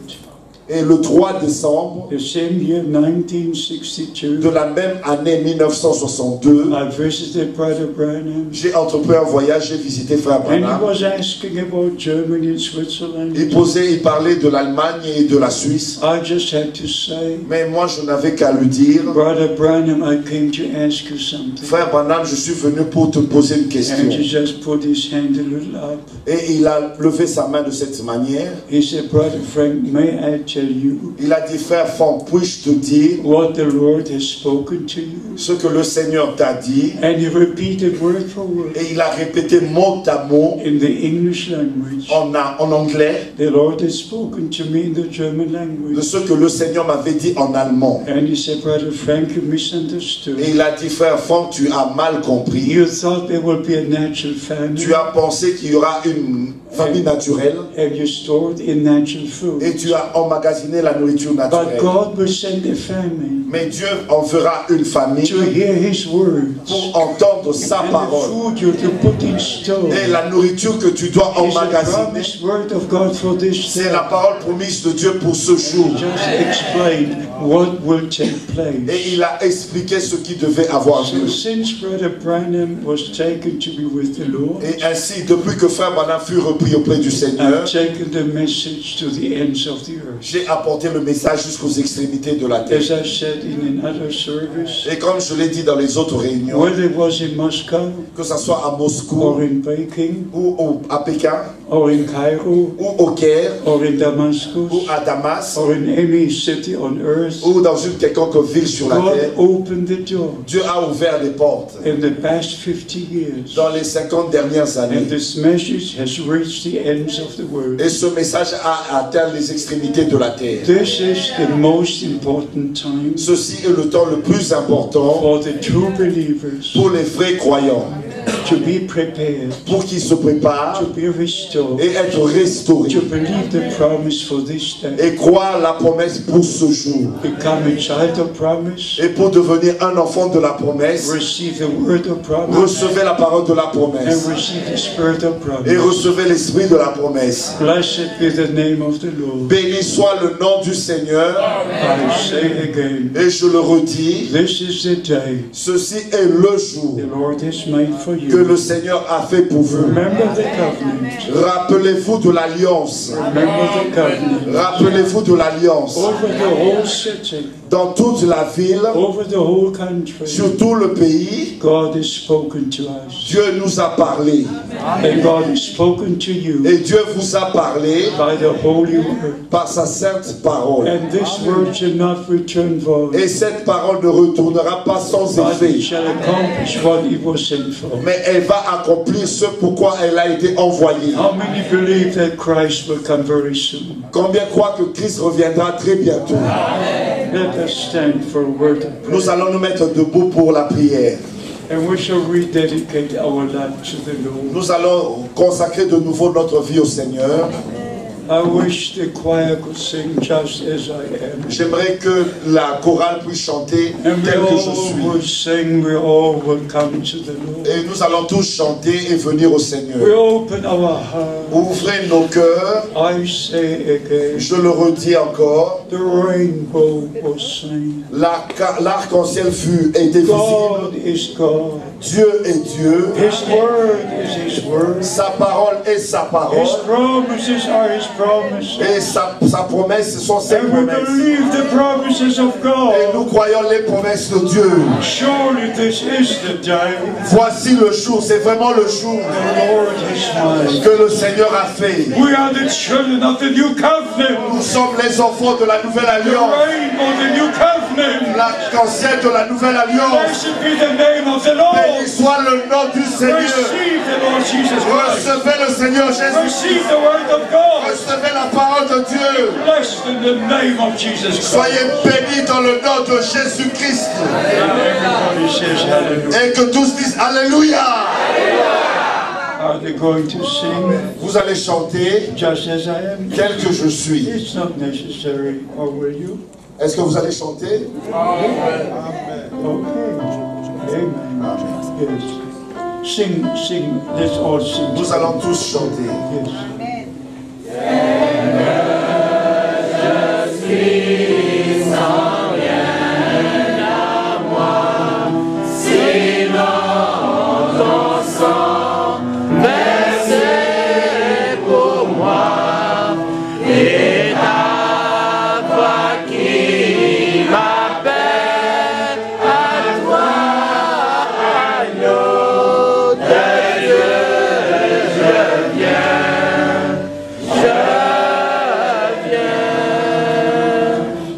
Et le 3 décembre the same year, de 1962, la même année 1962, I visited Brother Branham, j'ai entrepris un voyage, j'ai visité Frère and he Branham. was asking about Germany and Switzerland. Il parlait de l'Allemagne et de la Suisse. I just had to say, Mais moi, je n'avais qu'à lui dire, Brother Branham, I came to ask you something. Frère Branham, je suis venu pour te poser une question. And he just put his hand a little up. Et il a levé sa main de cette manière. He said, Brother Frank, may I tell you Il a dit, Frère Franck, puis-je te dire what the Lord has spoken to you? ce que le Seigneur t'a dit? And he repeated word for word Et il a répété mot à mot in the English language. en anglais The Lord has spoken to me in the German de language. ce que le Seigneur m'avait dit en allemand. And he said, Brother Frank, you misunderstood. Et il a dit, Frère Franck, tu as mal compris. You thought there would be a natural famine, Tu as pensé qu'il y aura une famille naturelle and you stored in natural food. et tu as emmagasiné la nourriture But naturelle. God will send a famine Mais Dieu enverra une famille to hear His words. pour entendre sa And the parole. food you're to put in store Et la nourriture que tu dois is a emmagasiner, promised word of God for this c'est day. la parole promise de Dieu pour ce jour. Just explain what will take place. Et il a expliqué ce qui devait avoir So lieu. since Brother Branham was taken to be with the Lord, Et ainsi, depuis que Frère Branham fut repris auprès du Seigneur, I've taken the message to the ends of the earth. j'ai apporté le message jusqu'aux extrémités de la terre. As I said in another service, Et comme je l'ai dit dans les autres réunions, whether it was in Moscow que ce soit à Moscou or in Peking ou à Pékin or in Cairo, ou au Caire, or in ou Damascus, à Damas, or in any city on earth, ou dans une quelconque ville sur la terre, God opened the door Dieu a ouvert les portes in the past 50 years. dans les 50 dernières années. And this message has reached the ends of the world. Et ce message a atteint les extrémités de la terre. This is the most important time Ceci est le temps le plus important for the true believers pour les vrais croyants, to be prepared, pour qu'ils se préparent to be restored, et être restaurés to believe the promise for this day, et croire la promesse pour ce jour. become a child of promise, Et pour devenir un enfant de la promesse, receive the word of promise, recevez la parole de la and promesse receive the spirit of et promise. recevez l'esprit de la promesse. Blessed be the name of the Lord. Béni soit le nom du Seigneur. I say again, Et je le redis, this is the day ceci est le jour the Lord has made for que you. le Seigneur a fait pour vous. Remember the covenant. Rappelez-vous de l'alliance. Remember the covenant. Rappelez-vous de l'alliance. Over the whole city, Dans toute la ville, over the whole country, sur tout le pays, God has spoken to us. Dieu nous a parlé. And God has spoken to you Et Dieu vous a parlé by the Holy Word. par sa sainte parole. And this word shall not return void, Et cette parole ne retournera pas sans but it effet. shall accomplish what it was sent for. Mais elle va accomplir ce pourquoi elle a été envoyée. How many believe that Christ will come very soon? Combien croient que Christ reviendra très bientôt? Let us stand for a word of Nous prayer. allons nous mettre debout pour la prière. And we shall rededicate our life to the Lord. Nous allons consacrer de nouveau notre vie au Seigneur. I wish the choir could sing just as I am. J'aimerais que la chorale puisse chanter And we tel que je all suis. will sing, we all will come to the Lord. Et nous allons tous chanter et venir au We Seigneur. open our hearts. Ouvrez nos cœurs. I say again, Je le redis encore. the rainbow was seen. L'arc-en-ciel était visible. God is God. Dieu est Dieu. His word is His word. Sa parole est sa His parole. promises are His promises. Et sa promesse, ce sont ses And we promesses. believe the promises of Et God. nous croyons les promesses de Dieu. Surely this is the day Voici le jour, c'est vraiment le jour the Lord has made. que le Seigneur a fait. We are the children of the new covenant. Nous sommes les enfants de la nouvelle The alliance. rainbow, the new covenant. L'arc-en-ciel de la nouvelle alliance. Blessed be the name of the Lord. Béni soit le nom du Seigneur. Receive the Lord Jesus Christ. Recevez le Seigneur Jésus. Receive the word of God. Recevez la parole de Dieu. Blessed in the name of Jesus Christ. Soyez bénis dans le nom de Jésus-Christ. Everybody says hallelujah. Et que tous disent Alléluia. Are they going to sing Vous allez chanter just as I am? tel que je suis. It's not necessary, or will you? Est-ce que vous allez chanter? Okay. Amen. Yes. Sing, sing. Let's all sing. Nous allons tous chanter. Yes.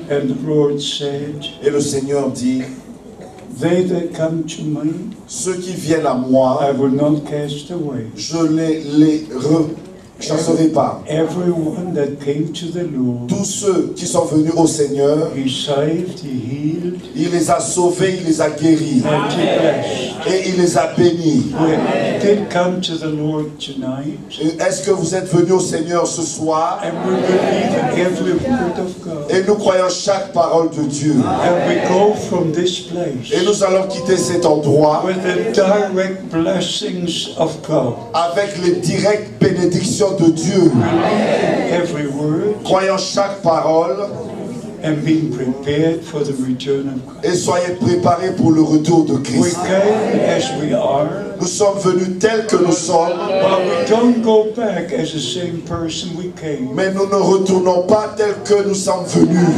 And the Lord said, Et le Seigneur dit, they that come to me, ceux qui viennent à moi, I will not cast away. je les chasserai pas. Everyone that came to the Lord, Tous ceux qui sont venus au Seigneur, He saved, He healed, il les a sauvés, il les a guéris and He blessed. et il les a bénis. We did come to the Lord tonight, Est-ce que vous êtes venus au Seigneur ce soir? and we believe every word of God. Et nous croyons chaque parole de Dieu. And we go from this place Et nous allons quitter cet endroit with the direct blessings of God. avec les directes bénédictions de Dieu. Every word, Croyons chaque parole and being prepared for the return of Christ. Et soyez préparés pour le retour de We Christ. came as we are, Nous sommes venus tels que nous sommes, but we don't go back as the same person we came. mais nous ne retournons pas tels que nous sommes venus.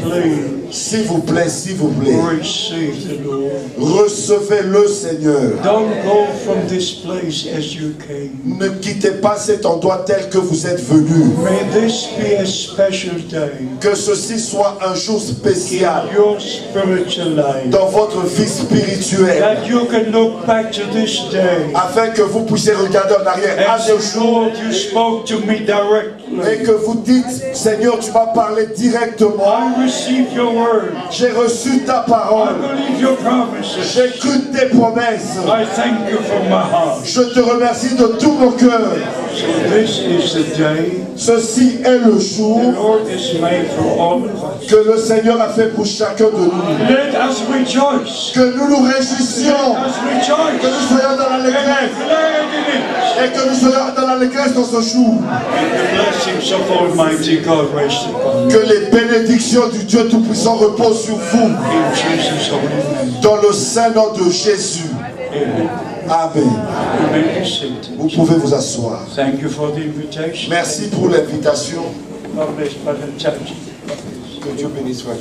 Please, S'il vous plaît, receive the Lord. recevez le Seigneur. Don't go from this place as you came. Ne quittez pas cet endroit tel que vous êtes venus. May this be a special day Que ceci soit un jour spécial in your spiritual life. dans votre vie spirituelle, That you can look back to this day. afin que vous puissiez regarder en arrière à And ce say, jour Lord, you spoke to me et directly. que vous dites, Seigneur, tu m'as parlé directement. I receive your word. J'ai reçu ta I parole. believe your promises. J'ai cru tes promesses. I thank you from my heart. Je te remercie de tout mon cœur. So this is the day Ceci est le jour the Lord has made for all of us. que le Seigneur a fait pour chacun de nous. Let us rejoice. Que nous nous réjouissions. Let us Que nous rejoice. soyons dans l'allégresse. Glad in it. Et que nous soyons dans l'allégresse dans ce jour. And the blessings of Almighty God rest upon you. Que les bénédictions du Dieu Tout-Puissant reposent sur vous. In Jesus' holy name. Dans le saint nom de Jésus. Amen. Amen. You may be seated. Vous pouvez vous asseoir. Thank you for the invitation. Merci pour l'invitation. God bless Brother Taji. Que Dieu bénisse votre